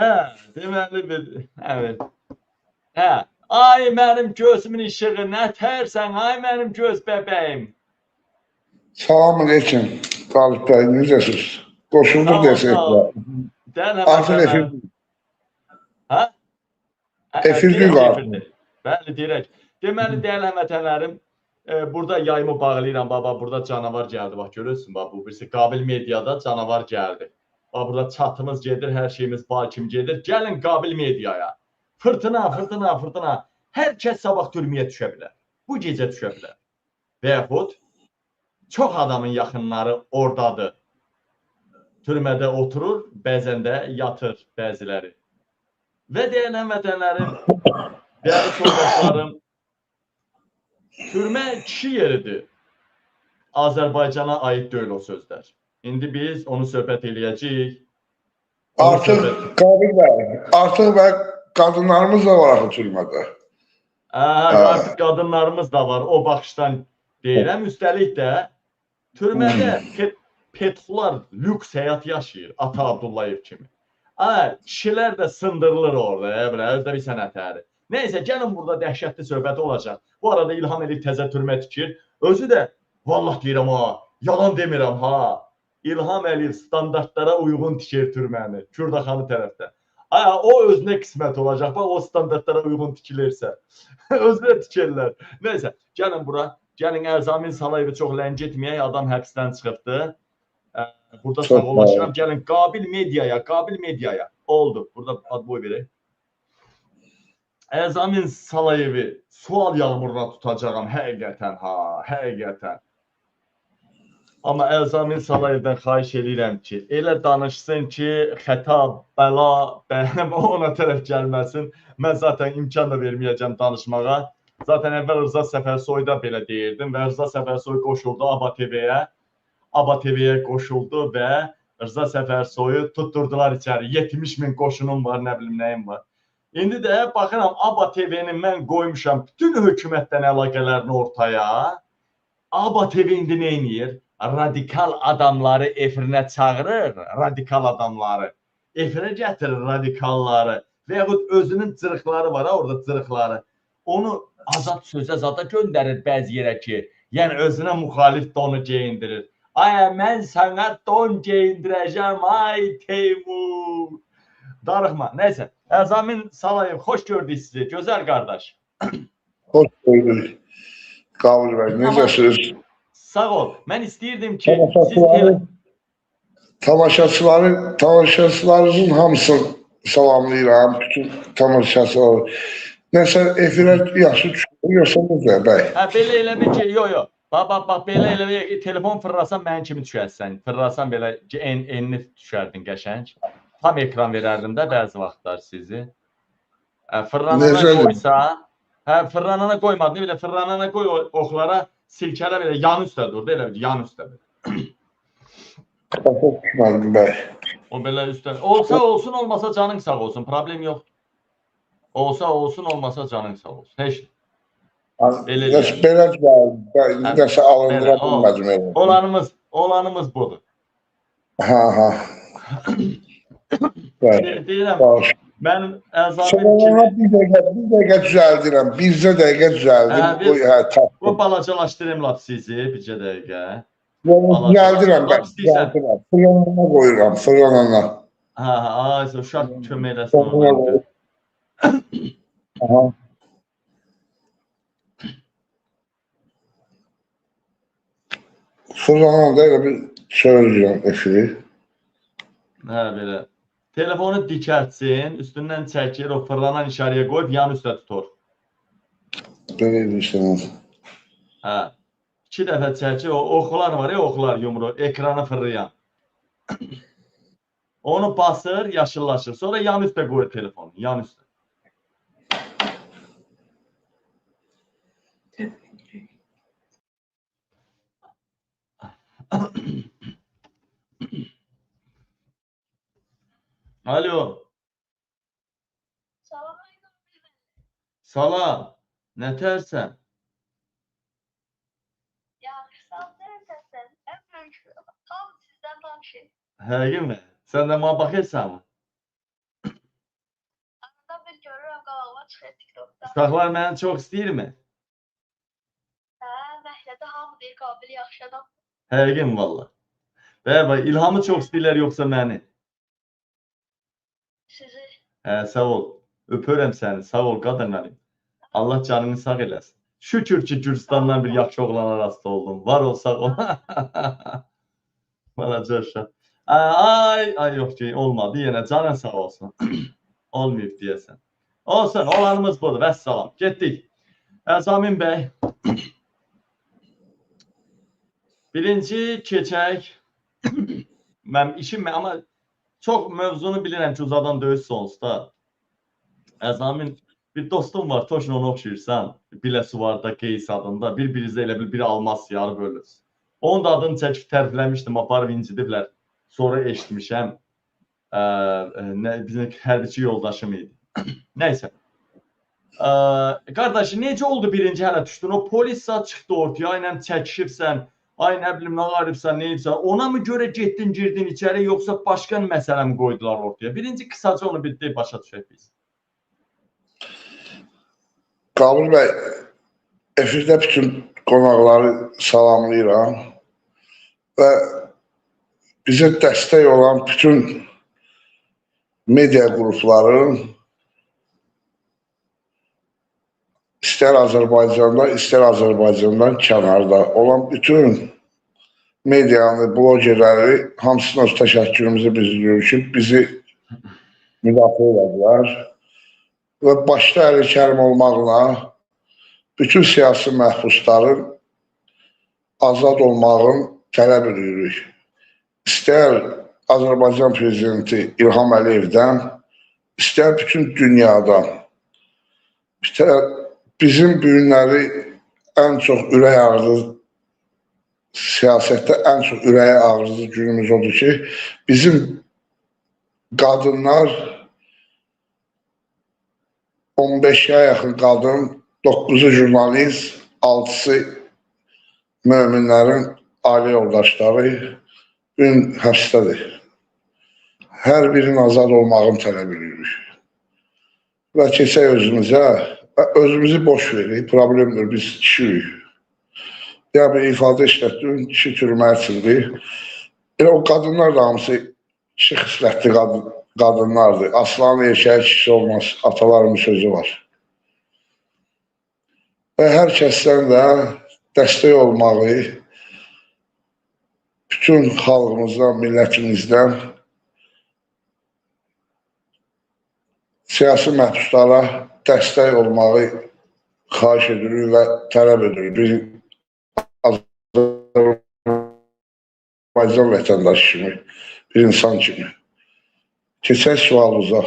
Hə, deməli bir, evet. Hə, ay mənim gözümün işığı, nə tərsən, ay mənim göz bəbəyim. Salam aleyküm. Talip Bey, necəsiz? Qoşulduq Sağ ol, desək sağ ya. ol. Dəl Artıq efir, həmətənlər. Hə? efirlik Direkt artıq. efirdir. Bəli, direkt. Deməli, dəyərli həmətənlərim, burada yayımı bağlayıram, baba, burada canavar gəldi, bax, görürsün, bax, bu birisi Qabil Mediada canavar gəldi. Bax, burada çatımız gedir, hər şeyimiz bal kimi gedir. Gəlin Qabil Mediaya. Fırtına, fırtına, fırtına. Hər kəs sabah türməyə düşə bilər. Bu gecə düşə bilər. Və yaxud çox adamın yaxınları oradadır. Türmədə oturur, bəzən də yatır bəziləri. Və deyən həmvətənlərim, değerli soydaşlarım, türmə kişi yeridir. Azərbaycana aid deyil o sözlər. İndi biz onu söhbət eləyəcəyik. Artıq Qabil Bey, artıq qadınlarımız da var axı türmədə. Artıq qadınlarımız da var, o baxışdan deyirəm. Üstəlik də türmədə petxular lüks həyat yaşayır, Ata Abdullayev kimi. Kişilər də sındırılır orada, özdə bir sənətəri. Neyse, gəlin burada dəhşətli söhbət olacaq. Bu arada İlham Əliyev təzə türmə tikir. Özü də, vallah deyirəm ha, yalan demirəm ha. İlham Əliyev standartlara uyğun tikir türməni, Kürdaxanı tərəfdə. O özünə qismət olacaq, bax, o standartlara uyğun tikilirsə. Özünə tikirlər. Neyse, gəlin bura, gəlin Ərzamin Salayevi çox ləngitməyək, adam həbsdən çıxıbdı. Burada sağollaşıram, gəlin Qabil Mediaya, oldu. Burada adboy verək. Ərzamin Salayevi sual yağmuruna tutacağım, həqiqətən ha, həqiqətən. Amma Ərzamin Salayevdən xahiş edirəm ki, elə danışsın ki, xəta, bəla, ona tərəf gəlməsin. Mən zaten imkan da verməyəcəm danışmağa. Zaten əvvəl Rıza Səfərsoyda belə deyirdim və Rıza Səfərsoy qoşuldu ABA TV-yə. ABA TV-yə qoşuldu və Rıza Səfərsoyu tutturdular içəri. 70.000 qoşunum var, nə bilim nəyim var. İndi də baxıram, ABA TV-nin mən qoymuşam bütün hökumətdən əlaqələrini ortaya. ABA TV indi nə edir? Radikal adamları efirinə çağırır, radikal adamları. Efirə gətirir radikalları. Və yaxud özünün cırıqları var, orada cırıqları. Onu azad sözə zada göndərir bəzi yerə ki, yəni özünə müxalif donu geyindirir. Mən sənə don geyindirəcəm, ay Teymur. Darıxma, neyse. Ərzamin Salayev, xoş gördük sizi, gözəl qardaş. Xoş gördük. Qabil Bey, necəsiz? Sağ ol. Mən istəyirdim ki, siz tamaşaçılarınızın hamısını salamlayıram. Bütün tamaşaçılar. Nəsə efirə yaxşı çıxır, yoxsa necə bəy? Belə elə bir ki, yo. Bax, belə elə bir telefon fırlasan mənim kimi düşərsən. Fırlasan belə enli düşərdin qəşəng. Tam ekran verərdim də bəzi vaxtlar sizi. Fırlanana qoysa, fırlanana qoymadın, belə fırlanana qoy oxlara, silkələ belə yan üstə dur, belə yan üstə. Düşmədim bəy. O belə üstə. Olsa olsun, olmasa canın sağ olsun, problem yox. Olsa olsun, olmasa canın sağ olsun. Heç. Belə gəldi, nəsə alındıra bilmədim. Olanımız budur. Ha. Deyirəm, mən Ərzamin kimi... Bir dəqiqə düzəldirəm, bircə dəqiqə düzəldim. Bu balacalaşdırayım lap sizi, bircə dəqiqə. Düzəldirəm, fırlanana qoyuram, fırlanana. Uşaq kömək eləsin. Fırlanana da elə bir söyləyəcəm efiri. Belə. Telefonu dikərtsin, üstündən çəkir, o fırlanan işarəyə qoyub, yan üstə tutur. Belə edirsən. 2 dəfə çəkir, o oxlar var ya, oxlar yumru, ekranı fırlayan. Onu basır, yaşıllaşır. Sonra yan üstə qoyur telefonu, yan üstə. Alo. Salam. Nə tərsən? Yaxşısan, nətəsən? Ən böyük, tam sizdən danışayım. Həqiqi mi? Sən də mənə baxırsan mı? bir görürəm qabağıma çıxır TikTokda. Uşaqlar məni çox istəyirmi? Hə, məhəllədə hamı deyir Qabil yaxşı adam. Həqiqim valla. Bəli, İlhamı çox istəyirlər yoxsa məni? Sizi Hə, sağ ol. Öpürəm səni. Sağ ol qadın mənim. Allah canını sağ eləsin. Şükür ki, Gürcistandan bir yaxşı oğlana rast oldum. Var olsaq o. Balaca uşaq. Ay yox ki, olmadı. Yenə canın sağ olsun. Olmayıb deyəsən. Olsun, olanımız budur. Vəssalam. Getdik. Əzamin bəy. Birinci keçək. Mən işim, amma çox mövzunu bilirəm ki, uzadan döyüş sonsuzda. Əzamin, bir dostum var, Toşun onu oxşayırsan. Biləsuvarda, Qeys adında. Bir-birinizə elə bil, biri almaz yarı bölürüz. Onun da adını çəkib tərifləmişdim, aparıb incidiblər. Sonra eşitmişəm. Bizim hərbiçi yoldaşım idi. Nəysə. Qardaşı, necə oldu birinci hələ düşdün? O polis saat çıxdı ortaya, aynən çəkişibsən, ay nə bilim, nə qaribsən, neysə. Ona mı görə getdin, girdin içəri, yoxsa başqa məsələ mi qoydular ortaya? Birinci qısaca onu bir deyib başa düşək biz. Qabil bəy, efirdə bütün qonaqları salamlayıram və bizə dəstək olan bütün media qrupların istər Azərbaycanda, istər Azərbaycandan kənarda olan bütün medianı, blogerləri hamısına öz təşəkkürümüzü bildiririk ki, bizi müdafiə edədilər və başda Əli Kərim olmaqla bütün siyasi məhbusların azad olmağın tələb edirik. İstər Azərbaycan prezidenti İlham Əliyevdən, istər bütün dünyadan. Bizim bu günləri ən çox ürək ağrıdır, siyasətdə ən çox ürəyə ağrıdır günümüz odur ki, bizim qadınlar 15'ə yaxın qadın, 9'u jurnalist, 6'sı möminlərin ailə yoldaşları gün həbsdədir. Hər birinin azad olmağını tələb edirik. Və keçək özümüzə, özümüzü boş veririk, problemdir, biz kişiyik. Ya bir ifadə işlətdim, kişi türməyə çıxdı. Elə o qadınlar da hamısı kişi xislətli qadınlardır. Aslan erkək kişi olmaz, atalarımın sözü var. Və hər kəsdən də dəstək olmağı, bütün xalqımızdan, millətimizdən siyasi məhbuslara dəstək olmağı xahiş edirik və tələb edirik. Bir Azərbaycan vətəndaşı kimi, bir insan kimi. Keçək sualımıza.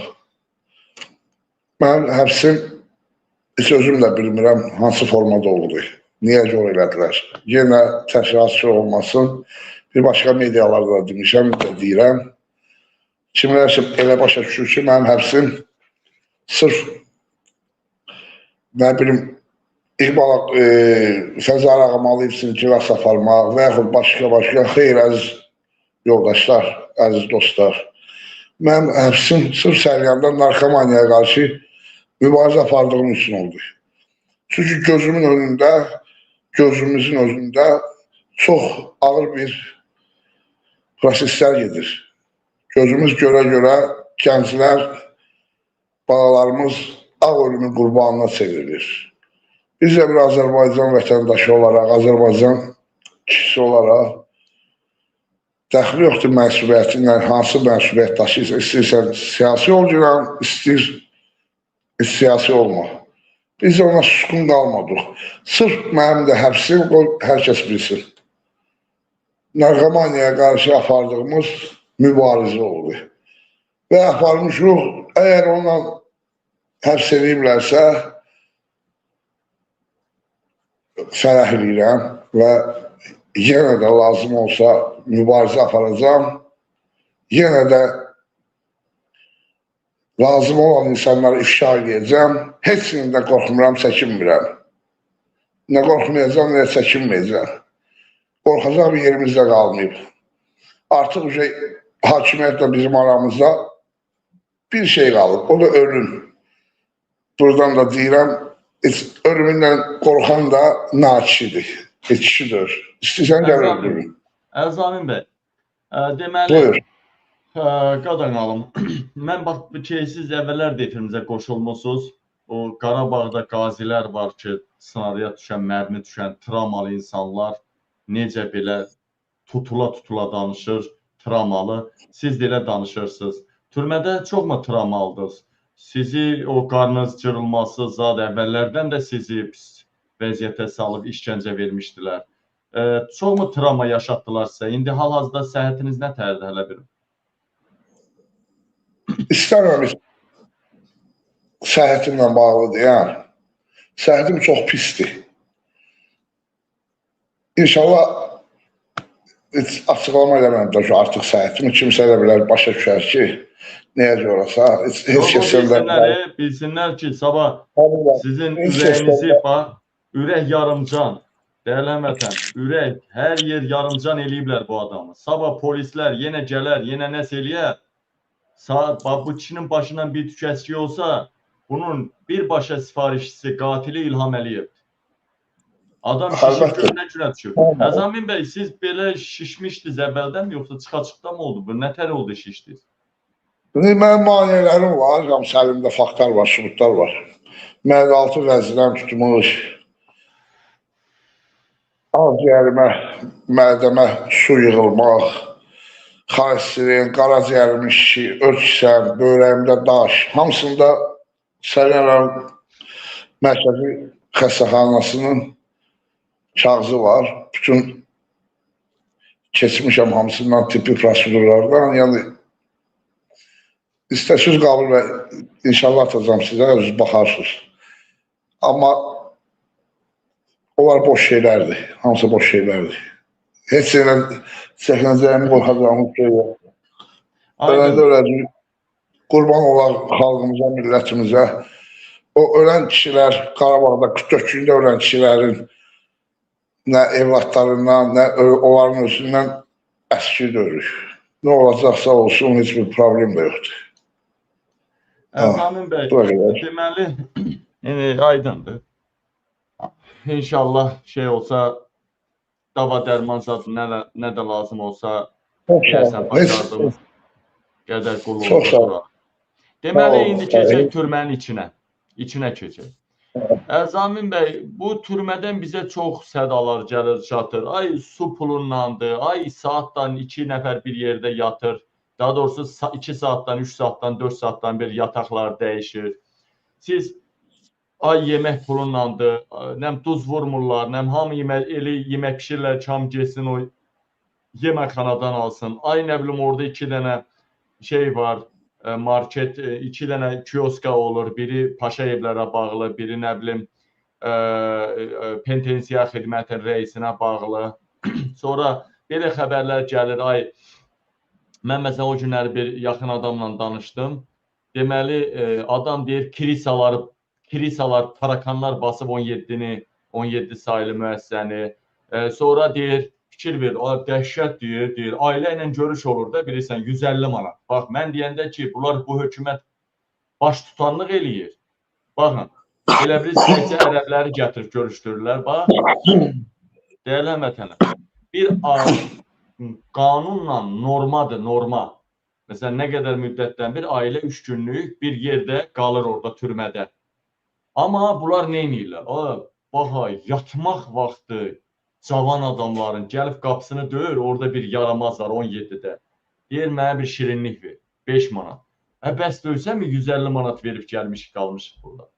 Mən həbsim heç özüm də bilmirəm hansı formada oldu. Niyə görə elədilər? Yenə təşkilatçı olmasın. Bir başqa medialarda demişəm, deyirəm. Kimlər elə başa düşür ki, mənim həbsim sırf nə bilim İqbal Fəzar ağam alıbsın ki, rast aparmaq və yaxud başqa xeyr, əziz yoldaşlar, əziz dostlar. Mənim həbsim sırf Səryandan narkomaniyaya qarşı mübarizə apardığım üçün oldu. Çünki gözümüzün önündə çox ağır bir proseslər gedir. Gözümüz görə gənclər, balalarımız ağ ölümün qurbanına çevrilir. Biz də bir Azərbaycan vətəndaşı olaraq, Azərbaycan kişisi olaraq dəxli yoxdur məsuliyyətinlə, hansı məsuliyyət daşıyırsa, istəyirsən siyasi olacaq, istəyir siyasi olma. Biz ona suskun qalmadıq. Sırf mənim də həbsim, hər kəs bilsin. Narkomaniyaya qarşı apardığımız mübarizə oldu. Və aparmışıq, əgər ondan həbs ediblərsə, fərəh edirəm və yenə də lazım olsa mübarizə aparacam. Yenə də lazım olan insanları ifşa edəcəm. Heç kimdən qorxmuram, çəkinmirəm. Nə qorxmayacam, nə çəkinməyəcəm. Qorxacaq bir yerimizdə qalmayıb. Artıq hakimiyyətlə bizim aramızda bir şey qalıb, o da ölüm. buradan da deyirəm, ölümündən qorxan da nakişidir. Kişidir. İstəyirsən gəl öldürün. Əzamin bəy, deməli, Buyur. qadan alım. Mən bax, siz əvvəllər də efimizə qoşulmusunuz. O Qarabağda qazilər var ki, sınarıya düşən, mərmi düşən, travmalı insanlar necə belə tutula danışır, travmalı. Siz də elə danışırsınız. Türmədə çoxmu travmalıdınız? Sizi o qarnınız cırılması zad əvvəllərdən də sizi pis vəziyyətə salıb işgəncə vermişdilər. Çoxmu travma yaşatdılar sizə? İndi hal-hazırda səhhətiniz nə tərdir hələ bir? İstəmirəm səhhətimlə bağlıdır, yəni. Səhhətim çox pisdir. İnşallah heç açıqlama eləməm də ki, artıq səhhətimi kimsə elə bilər, başa düşər ki, nəyə görəsə, heç kəsən də... Bilsinlər ki, sabah sizin ürəyinizi, bax, ürək yarımcan, dəyərli vətən, ürək, hər yer yarımcan eləyiblər bu adamı. Sabah polislər yenə gələr, yenə nəsə eləyər. Bu kişinin başından bir tükəçki olsa, bunun birbaşa sifarişçisi, qatili İlham Əliyevdir. Adam şişib günə düşüb. Əzamin bəy, siz belə şişmişdiniz əvvəldən mi, yoxsa çıxa-çıqda mı oldu? Nə tər oldu şişdiniz? Mənim maniyələrim var, hamısı əlimdə faktlar var, sübutlar var. Məlumatı vəzirəm tutmuş. Ağciyərimə, mədəmə su yığılmaq, xarisirin, qaraciyərimin şişi, örtkisəm, böyrəyimdə daş, hamısında Səriyələr Mərkəzi Xəstəxanasının kağızı var. Bütün keçmişəm hamısından tibbi prosedurlardan. Yəni, istəsiz qabıl və inşallah atacam sizə, özünüz baxarsınız. Amma onlar boş şeylərdir. Hamısı boş şeylərdir. Heç şeylə çəkinəcəyimi, qorxacağımız şey yoxdur. Öləcək öləcək. Qurban olan xalqımıza, millətimizə. O ölən kişilər, Qarabağda 44 gündə ölən kişilərin nə evlatlarından, nə onların özündən əski dörük. Nə olacaqsa olsun, heç bir problem də yoxdur. Əzamin bəy, deməli, aydındır. İnşallah şey olsa, dava dərman zadı nə də lazım olsa, deyərsən, başardığımız qədər qullu olur. Deməli, indi keçək türmənin içinə keçək. Əzamin bəy, bu türmədən bizə çox sədalar gəlir, çatır. Ay, su pulundandır, ay, saatdan 2 nəfər bir yerdə yatır. Daha doğrusu 2 saatdan, 3 saatdan, 4 saatdan bir yataqlar dəyişir. Siz ay yemək pulundandır, nəm duz vurmurlar, nəm hamı elə yemək pişirlər ki, hamı geçsin o yeməkxanadan alsın. Ay, nə bilim, orada 2 dənə şey var, market, 2 dənə kioska olur, biri Paşa evlərə bağlı, biri nə bilim, penitensiya xidmətin reisinə bağlı. Sonra belə xəbərlər gəlir, ay, mən məsələn o günləri bir yaxın adamla danışdım. Deməli, adam deyir, kilisalar, tarakanlar basıb 17 sayılı müəssisəni. Sonra deyir, fikir ver, dəhşət deyir, ailə ilə görüş olur da, bilirsən, 150 manat. Bax, mən deyəndə ki, bunlar bu hökumət baş tutanlıq eləyir. Baxın, elə bilirsə, ərəbləri gətirib görüşdürürlər. Bax, deyərlər vətənə, bir qanunla normadır, norma. Məsələn, nə qədər müddətdən bir ailə 3 günlük bir yerdə qalır orada türmədə. Amma bunlar nə edirlər? Bax, yatmaq vaxtı cavan adamların gəlib qapısını döyür, orada bir yaramaz var 17-də. Deyir, mənə bir şirinlik ver, 5 manat. Bəs döysəm 150 manat verib gəlmişik, qalmışıq burada.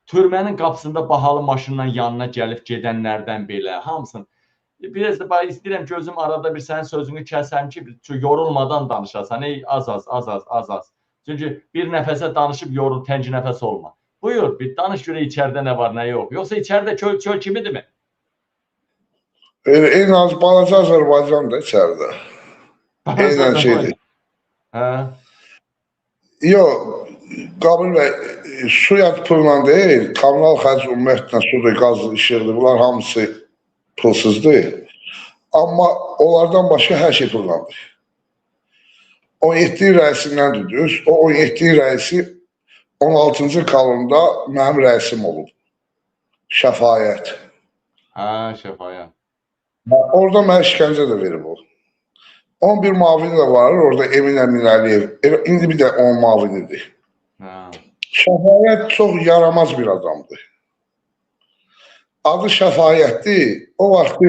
Türmənin qapısında bahalı maşınla yanına gəlib gedənlərdən belə, hamısını. Biraz da istəyirəm ki, özüm arada bir sənin sözünü kəsəm ki, yorulmadan danışasan, az. Çünki bir nəfəsə danışıb yorul, tənci nəfəs olma. Buyur, bir danış görə içərdə nə var, nə yox. Yoxsa içərdə çöl kimidir mi? En az balaca Azərbaycan da içərdə. Eynən şeydir. Yox, Qabil bəy, su yat pulla deyil, kommunal xərc ümumiyyətlə sudur, qazdır, işıqdır, bunlar hamısı pulsuzdur. Amma onlardan başqa hər şey pullandır. 17 rəisindən düdür. O 17 rəisi 16-cı kolonda mənim rəisim olub. Şəfayət. Hə, Şəfayət. Orada mənə işgəncə də verib o. 11 mavini də var, orada Emin Əminəliyev. İndi bir də 10 mavinidir. Şəfayət çox yaramaz bir adamdır. Adı Şəfayətdir. O vaxtı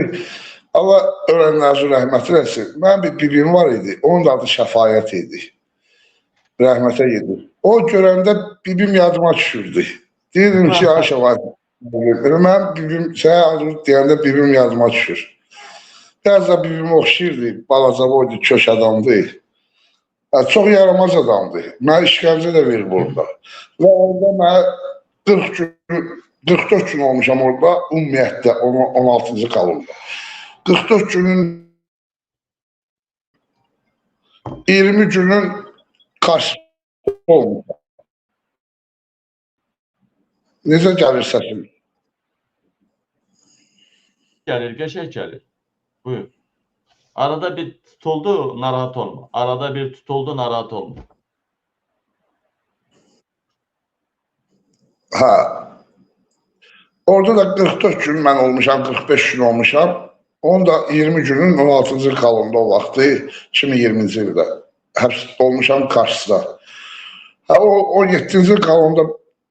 Allah ölənlərə rəhmət eləsin. Mənim bir bibim var idi. Onun da adı Şəfayət idi. Rəhmətə gedir. O görəndə bibim yadıma düşürdü. Deyirdim ki, ya Şəfayət. Mənim bibim, sənə adı deyəndə bibim yadıma düşür. Biraz da bibim oxşayırdı, balaca boydu, kök adamdı. Çox yaramaz adamdı. Mənə işgəncə də verib orada. Və orada mənə 44 gün olmuşam orada, ümumiyyətlə 16-cı kolonda. 44 günün 20 günün karşısında olmuş. Necə gəlir səsim? Gəlir, qəşəng gəlir. Buyur. Arada bir tutuldu, narahat olma. Arada bir tutuldu, narahat olma. Ha. Orada da 44 gün mən olmuşam, 45 gün olmuşam. Onun da 20 günün 16-cı kolonda o vaxtı 2020-ci ildə. Həbs olmuşam karşısında. Ha, o 17-ci kolonda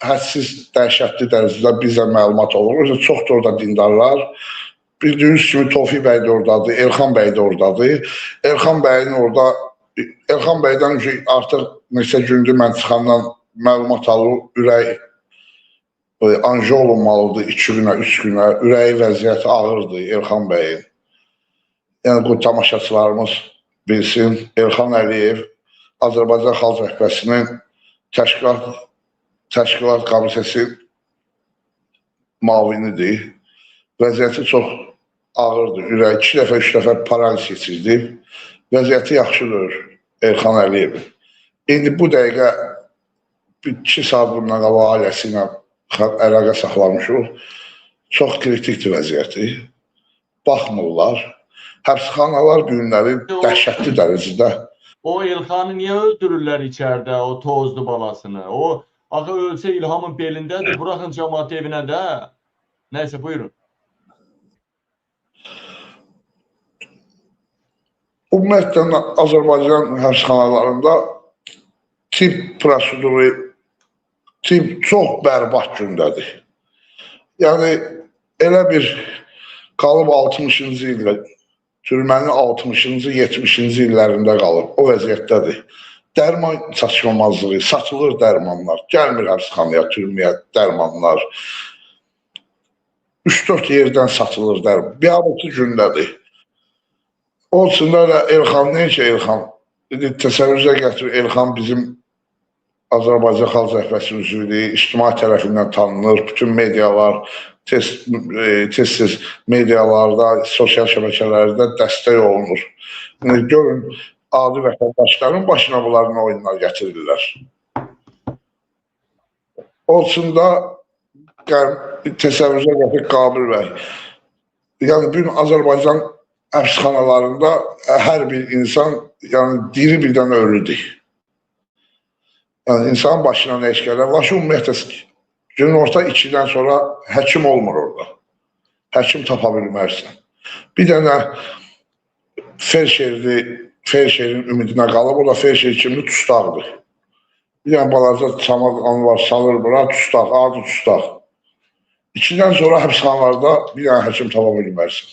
hədsiz dəhşətli dərəcədə bizə məlumat olur. Çoxdur orada dindarlar. Bildiyiniz kimi Tofiq bəy də oradadır, Elxan bəy də oradadır. Elxan bəyin orada, Elxan bəydən artıq neçə gündür mən çıxandan məlumat alır, ürək anji olunmalıdır 2 günə, 3 günə, ürəyi vəziyyəti ağırdır Elxan bəyin. Yəni bu tamaşaçılarımız bilsin, Elxan Əliyev Azərbaycan Xalq Rəhbərinin təşkilat komitəsi mavinidir. Vəziyyəti çox ağırdır, ürək 2 dəfə, 3 dəfə paraliz keçirdi. Vəziyyəti yaxşıdır Elxan Əliyevin. İndi bu dəqiqə 2 saat bundan qabaq ailəsi ilə əlaqə saxlamışıq. Çox kritikdir vəziyyəti. Baxmırlar. Həbsxanalar günləri dəhşətli dərəcədə. O İlxanı niyə öldürürlər içəridə, o tozlu balasını? O, axı ölsə İlhamın belindədir, buraxın cəmaat evinə də. Nəysə, buyurun. Ümumiyyətlə, Azərbaycan həbsxanalarında tibb proseduru çox bərbad gündədir. Yəni, elə bir qalıb 60-cı ildə, türmənin 60-cı, 70-ci illərində qalıb, o vəziyyətdədir. Dərman çatışmamazlığı, satılır dərmanlar, gəlmir həbsxanaya, türməyə dərmanlar. 3-4 yerdən satılır dərman, bir abıtı gündədir. O üçün də Elxan, neyəcə Elxan? Təsəvvürüzə gətirir, Elxan bizim Azərbaycan Xalq Rəhbərinin üzvüdür, ictimai tərəfindən tanınır, bütün medialar, tez-tez medialarda, sosial şəbəkələrdə dəstək olunur. Görün, adi vətəndaşların başına bunların oyunlar gətirirlər. O üçün də təsəvvürüzə gətirir Qabil bəy. Yəni, bugün Azərbaycan həbsxanalarında hər bir insan, yəni diri birdən ölüdür. Yəni, insanın başına nə iş gəlir? Başı ümumiyyətlə, günün orta 2-dən sonra həkim olmur orada. Həkim tapa bilmərsən. Bir dənə Felşerin ümidinə qalıb, o da Felşer kimi tustaqdır. Bir dənə balaca çamadan var, salır bura, tustaq, adı tustaq. 2-dən sonra həbsxanalarda bir dənə həkim tapa bilmərsən.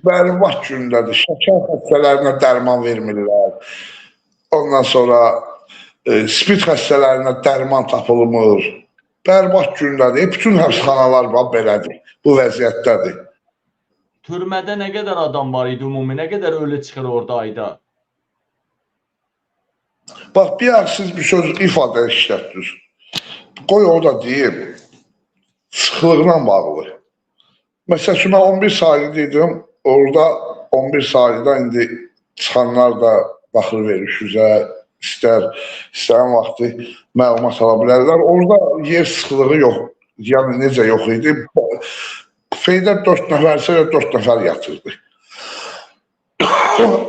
Bərbad gündədir. Şəkər xəstələrinə dərman vermirlər. Ondan sonra spid xəstələrinə dərman tapılmır. Bərbad gündədir. Bütün həbsxanalar belədir. Bu vəziyyətdədir. Türmədə nə qədər adam var idi ümumi? Nə qədər ölü çıxır orada ayda? Bax, bir siz bir söz ifadə işlətdiniz. Qoy orada deyim. Sıxılıqla bağlı. Məsələn ki, mən 11 sahili dedim. Orada 11 sahildə indi çıxanlar da baxır verir üzə, istəyən vaxtı məlumat ala bilərlər. Orada yer sıxılığı yox, yəni necə yox idi. Feydə 4 nəfərsə 4 nəfər yatırdı.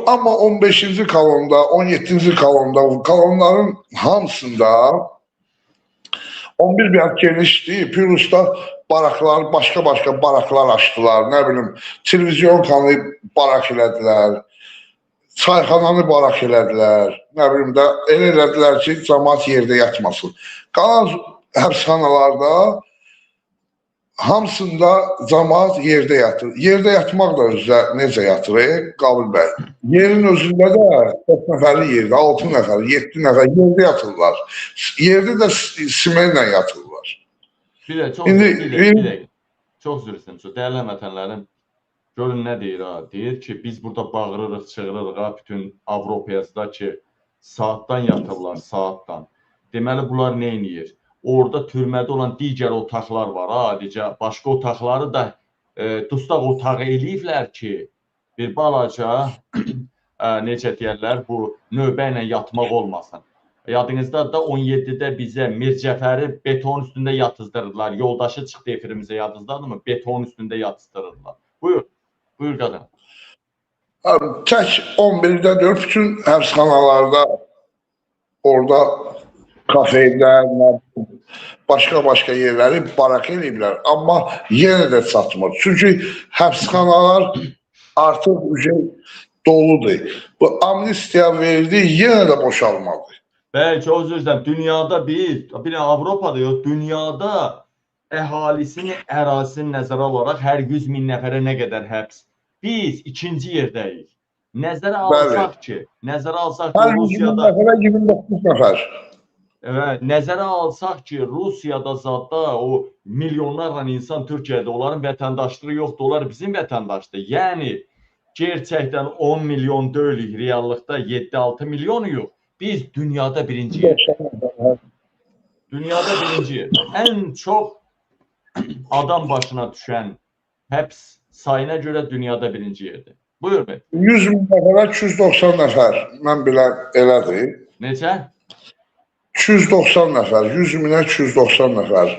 Amma 15-ci kolonda, 17-ci kolonda, kolonların hamısında 11 bir genişdir. Pürüzdə baraklar, başqa baraklar açdılar. Nə bilim, televizyon kanalı barak elədilər. Çayxananı barak elədilər. Nə bilim də elə elədilər ki, cəmaət yerdə yatmasın. Qalan həbsxanalarda hamısında cəmaət yerdə yatır. Yerdə yatmaq da özü necə yatır, Qabil bəy? Yerin özündə də 4 nəfərli yerdə, 6 nəfər, 7 nəfər yerdə yatırlar. Yerdə də simenlə yatırlar. Bir də, çox üzr istəyirəm. Dəyərli həmvətənlərim, görün nə deyir ha? Deyir ki, biz burada bağırırıq, çığırırıq ha, bütün Avropaya ki, saatdan yatırlar, saatdan. Deməli, bunlar nə edir? Orada türmədə olan digər otaqlar var, adicə. Başqa otaqları da dustaq otağı eləyiblər ki, bir balaca, necə deyərlər, bu növbə ilə yatmaq olmasın. Yadınızda da 17-də bizə Mircəfəri beton üstündə yatızdırırlar. Yoldaşı çıxdı efirimizə, yadınızdadır mı? Beton üstündə yatızdırırlar. Buyur, buyur qadın. Tək 11-də deyir, bütün həbsxanalarda orada kafeylər, başqa yerləri barak eləyiblər. Amma yenə də çatmır. Çünki həbsxanalar artıq doludur. Bu amnistiya verildi, yenə də boşalmadı. Bəli, çox üzr istəyirəm. Dünyada bir Avropada yox, dünyada əhalisini, ərazisini nəzərə alaraq hər 100 min nəfərə nə qədər həbs. Biz ikinci yerdəyik. Nəzərə alsaq ki, hər 100 min nəfərə 29 nəfər. Evet, nəzərə alsaq ki, Rusiyada zadda o milyonlarla insan Türkiyədə, onların vətəndaşlığı yoxdur, onlar bizim vətəndaşdır. Yəni, gerçəkdən 10 milyon deyilik, reallıqda 7-6 milyonu yox. Biz dünyada birinciyik. Dünyada birinciyik. Ən çox adam başına düşən həbs sayına görə dünyada birinci yerdir. Buyur bəy. 100 min nəfərə 290 nəfər. Mən bilən elədir. Necə? 290 nəfər. 100 minə 290 nəfər.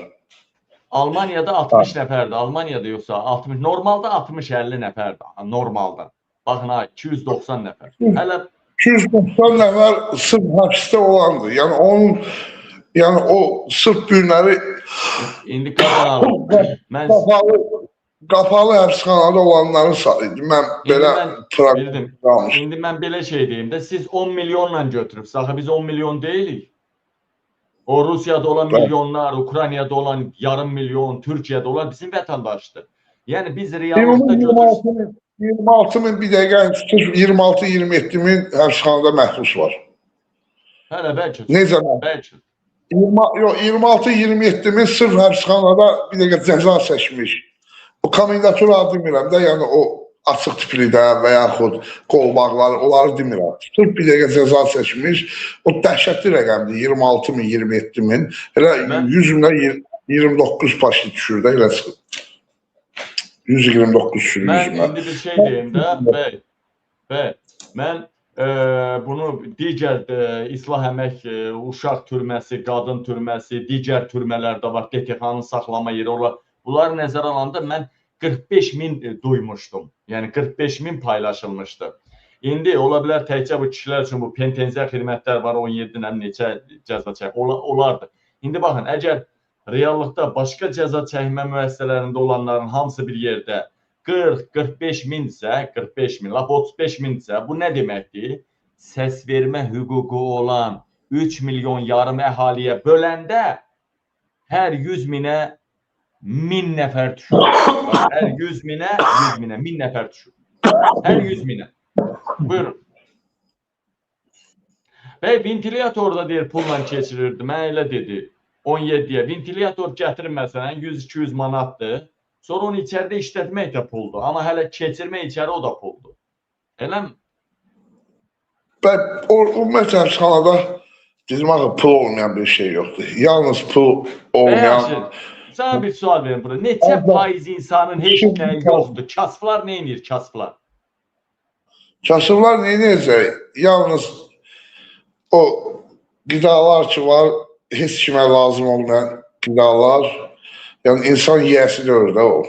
Almaniyada 60 nəfərdir. Almaniyada yoxsa 60. Normalda 60-50 nəfərdir. Normalda. Baxın ha, 290 nəfər. Hələ 290 nəfər sırf həbsdə olandır. Yəni o sırf günləri indi qazanalım. Qapalı həbsxanada olanların sayıdır. Mən belə bildim. İndi mən belə şey deyim də, siz 10 milyonla götürübsünüz. Axı biz 10 milyon deyilik. O Rusiyada olan milyonlar, Ukraynada olan yarım milyon, Türkiyədə olan bizim vətəndaşdır. Yəni biz reallıqda götürürsünüz. 26 min bir dəqiqə, 26-27 min həbsxanada məhbus var. Hələ bəlkə. Necə bəlkə? 26-27 min sırf həbsxanada bir dəqiqə cəza çəkmiş. O komendatura adı demirəm də, yəni o açıq tiplidə və yaxud qolbaqlar, onları demirəm. Sırf bir dəqiqə cəza çəkmiş, o dəhşətli rəqəmdir, 26 min, 27 min. Elə 100 minə 29 başlı düşür də, elə çıxır. 129 sürü. Mən indi bir şey deyim də, bəy, mən bunu digər İslah Əmək Uşaq Türməsi, Qadın Türməsi, digər türmələrdə var, DTX-nın saxlama yeri olar. Bunları nəzərə alanda mən 45 min duymuşdum. Yəni 45 min paylaşılmışdı. İndi ola bilər təkcə bu kişilər üçün bu penitensiya xidmətlər var, 17-dən neçə cəza çək, olardı. İndi baxın, əgər reallıqda başqa cəza çəkmə müəssisələrində olanların hamısı bir yerdə 40-45 minsə, 45 min, lap 35 minsə, bu nə deməkdir? Səs vermə hüququ olan 3 milyon yarım əhaliyə böləndə hər 100 minə 1000 nəfər düşür. Hər 100 minə 1000 nəfər düşür. Hər 100 minə. Buyurun. Bəy, ventilator da deyir, pulla keçirirdi. Mən elə dedi. 17-yə ventilator gətirin məsələn 100-200 manatdır. Sonra onu içəridə işlətmək də puldur. Amma hələ keçirmək içəri o da puldur. Eləmi? Ümumiyyətlə həbsxanada bizim pul olmayan bir şey yoxdur. Yalnız pul olmayan... Sana bir sual verin burada. Neçə faiz insanın heç nəyi yoxdur? Kasıflar nə edir kasıflar? Kasıflar nə edəcək? Yalnız o qidalar ki var, heç kimə lazım olmayan qidalar, yəni insan yiyəsi deyir də o.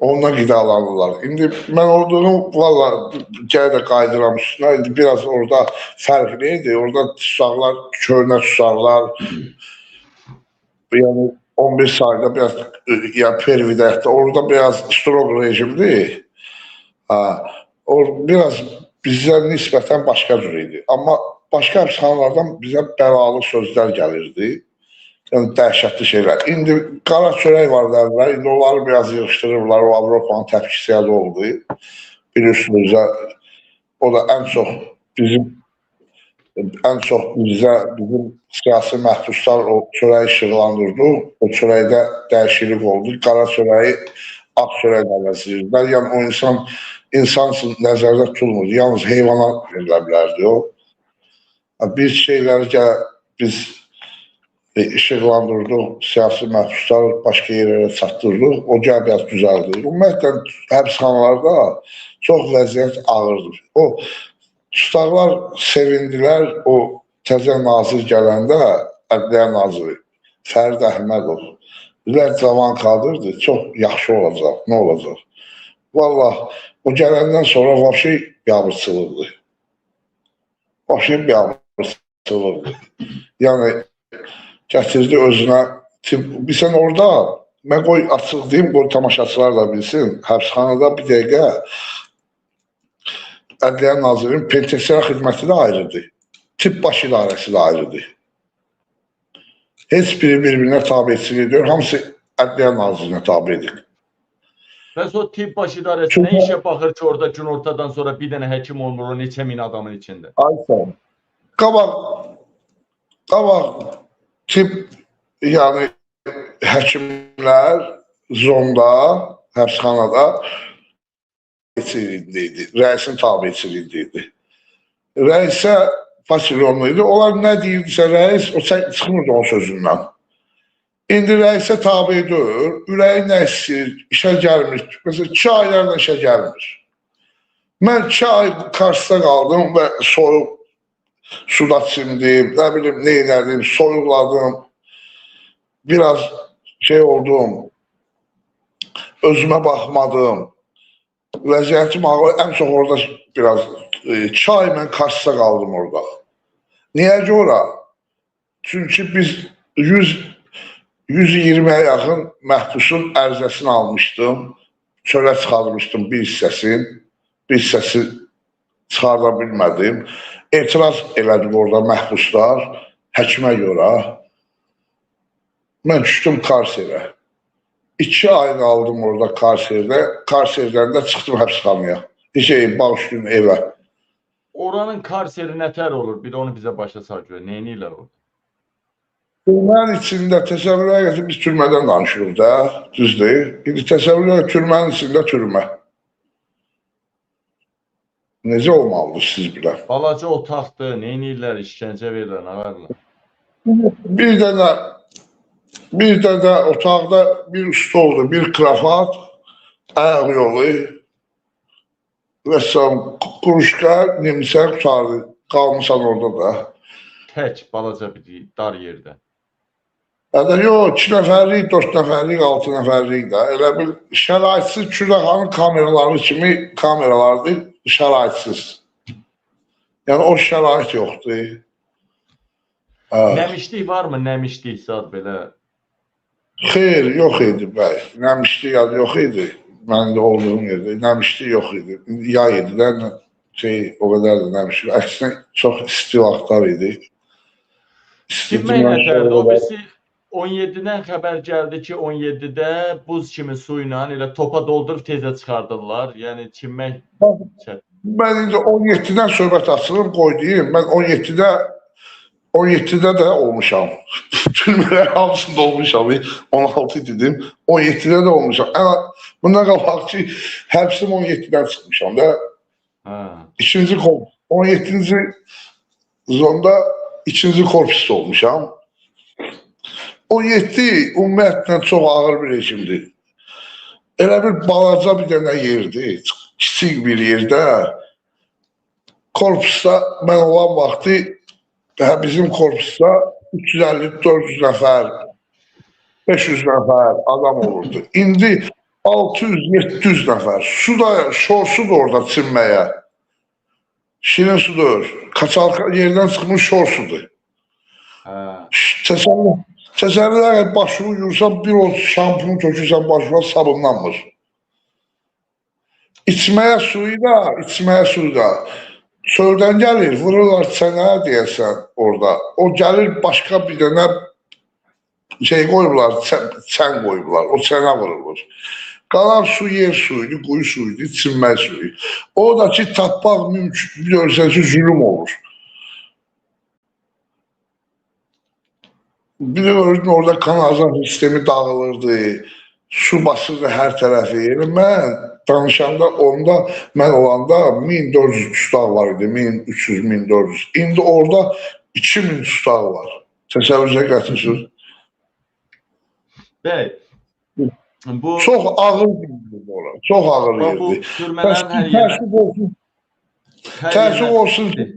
Onunla qidalanırlar. İndi mən olduğum valla gələ də qaydıram üstünə. İndi biraz orada fərq neydi? Orada uşaqlar köhnə uşaqlar, yani 11 sayda biraz ya Pervidədə orada biraz strog rejimdi. Ha, biraz bizə nisbətən başqa cür idi. Amma başqa həbsxanalardan bizə bəlalı sözlər gəlirdi. Yəni dəhşətli şeylər. İndi qara çörək var derlər. İndi onları biraz yığışdırırlar. O Avropanın təpkisi oldu. Bilirsiniz, o da ən çox bizim siyasi məhbuslar o çörəyi işıqlandırdı. O çörəkdə dəyişiklik oldu. Qara çörəyi ağ çörək əvəzləyirlər. Yəni o insan nəzərdə tutulmur. Yalnız heyvana verilə bilərdi o. Bir şeyləri biz işıqlandırdıq, siyasi məhbuslar başqa yerlərə çatdırdıq. O biraz düzəldi. Ümumiyyətlə həbsxanalarda çox vəziyyət ağırdır. O tutaqlar sevindilər, o təzə nazir gələndə, Ədliyyə naziri Fərid Əhmədov, bizlər cavan kadırdı, çox yaxşı olacaq, nə olacaq? Vallahi o gələndən sonra vəbşi biabırçılıqdı. Vəbşi biabırçılıqdı. Yəni, gətirdi özünə, bilsən orada, mən qoy açıq deyim, qoy tamaşaçılar da bilsin, həbsxanada bir dəqiqə Ədliyyə Nazirinin penitensiar xidməti də ayrıdır, tibb baş idarəsi də ayrıdır. Heç biri bir-birinə tabiçilik edir, hamısı Ədliyyə Nazirinə tabi edir. Bəs o tibb baş idarəsi nə işə baxır ki, orada gün ortadan sonra bir dənə həkim olmur, o neçə min adamın içində? Ayşə, qabaq tibb, yəni həkimlər zonda, həbsxanada rəisin tabiçiliyindeydi. Rəisə pasilyonluydu. Onlar nə deyirdisə rəis, o çıxmırdı onun sözündən. İndi rəisə tabi deyil, ürəyi nə istəyir, işə gəlmir. Məsələn, 2 aylarla işə gəlmir. Mən 2 ay karşısında qaldım və soyuq suda çimdim, nə bilim, nə elədim, soyuqladım. Biraz şey oldum, özümə baxmadım. Vəziyyətim ağır, ən çox orada biraz 2 ay mən karşısında qaldım orada. Niyə görə? Çünki biz 120'ye yaxın məhbusun ərizəsini almışdım. Çölə çıxarmışdım bir hissəsi çıxarda bilmədim. Etiraz elədik orada məhbuslar, həkimə görə. Mən düşdüm Karserə. 2 ay qaldım orada Karserdə. Karserdən də çıxdım həbsxanaya. Bağışlayın evə. Oranın Karseri nətər olur? Bir də onu bizə başa sal görə. Neynirlər orada? Türmənin içində təsəvvürə gətirib biz türmədən danışırıq da, düzdür. İndi təsəvvürə türmənin içində türmə. Necə olmalıdır siz bilən? Balaca otaqdır, neynirlər, işgəncə verirlər, nə varlar? Bir də otaqda bir stoldur, bir krafat, ayaq yolu, rəssam, quruşqa, nemsə qutardı, qalmışsan orada da. Tək, balaca bir dar yerdə. Yox, 2 nəfərlik, 4 nəfərlik, 6 nəfərlik də. Elə bir şəraitsiz Kürəxanın kameraları kimi kameralardır, şəraitsiz. Yəni o şərait yoxdur. Nəmişlik varmı? Nəmişlik zad belə? Xeyr, yox idi bəy. Nəmişlik yox idi. Məndə olduğum yerdə. Nəmişlik yox idi. Yay idi də, o qədər də nəmişlik. Əksinə çox isti vaxtlar idi. Kimmək nətərdir? O birisi 17-dən xəbər gəldi ki, 17-də buz kimi su ilə elə topa doldurub tezə çıxardırlar. Yəni kimmək çətin? Mən indi 17-dən söhbət açılır, qoy deyim. Mən 17-də də olmuşam. Türmələr hamısında olmuşam. 16 dedim. 17-də də olmuşam. Bundan qabaq ki, həbsim 17-dən çıxmışam da. 2-ci korpus. 17-ci zonda 2-ci korpusda olmuşam. 17 ümumiyyətlə çox ağır bir rejimdir. Elə bir balaca bir dənə yerdir. Kiçik bir yerdə. Korpusda mən olan vaxtı bizim korpusda 350-400 nəfər, 500 nəfər adam olurdu. İndi 600-700 nəfər. Su da, şorsu da orada çinməyə. Şirin sudur. Kaçalka yerdən çıxmış şor sudur. Təsəvvürlər başını yursan, bir o şampunu tökürsən başına sabunlanmır. İçməyə suyu da çöldən gəlir, vururlar çənəyə deyəsən orada. O gəlir başqa bir dənə şey qoyublar, çən qoyublar, o çənə vurulur. Qalan su yer suyuydu, quyu suyuydu, içilmək suyu. Oradakı tapmaq mümkün, bilirsiniz ki, zülüm olur. Bilirsiniz, orada kanalizasyon sistemi dağılırdı, su basırdı hər tərəfi. Yəni, mən danışanda onda, mən olanda 1400 tutaq var idi, 1300, 1400. İndi orada 2000 tutaq var. Təsəvvürcə gətirsiniz. Bəy, bu çox ağır yerdir ora, çox ağır yerdir. Təəssüf olsun ki,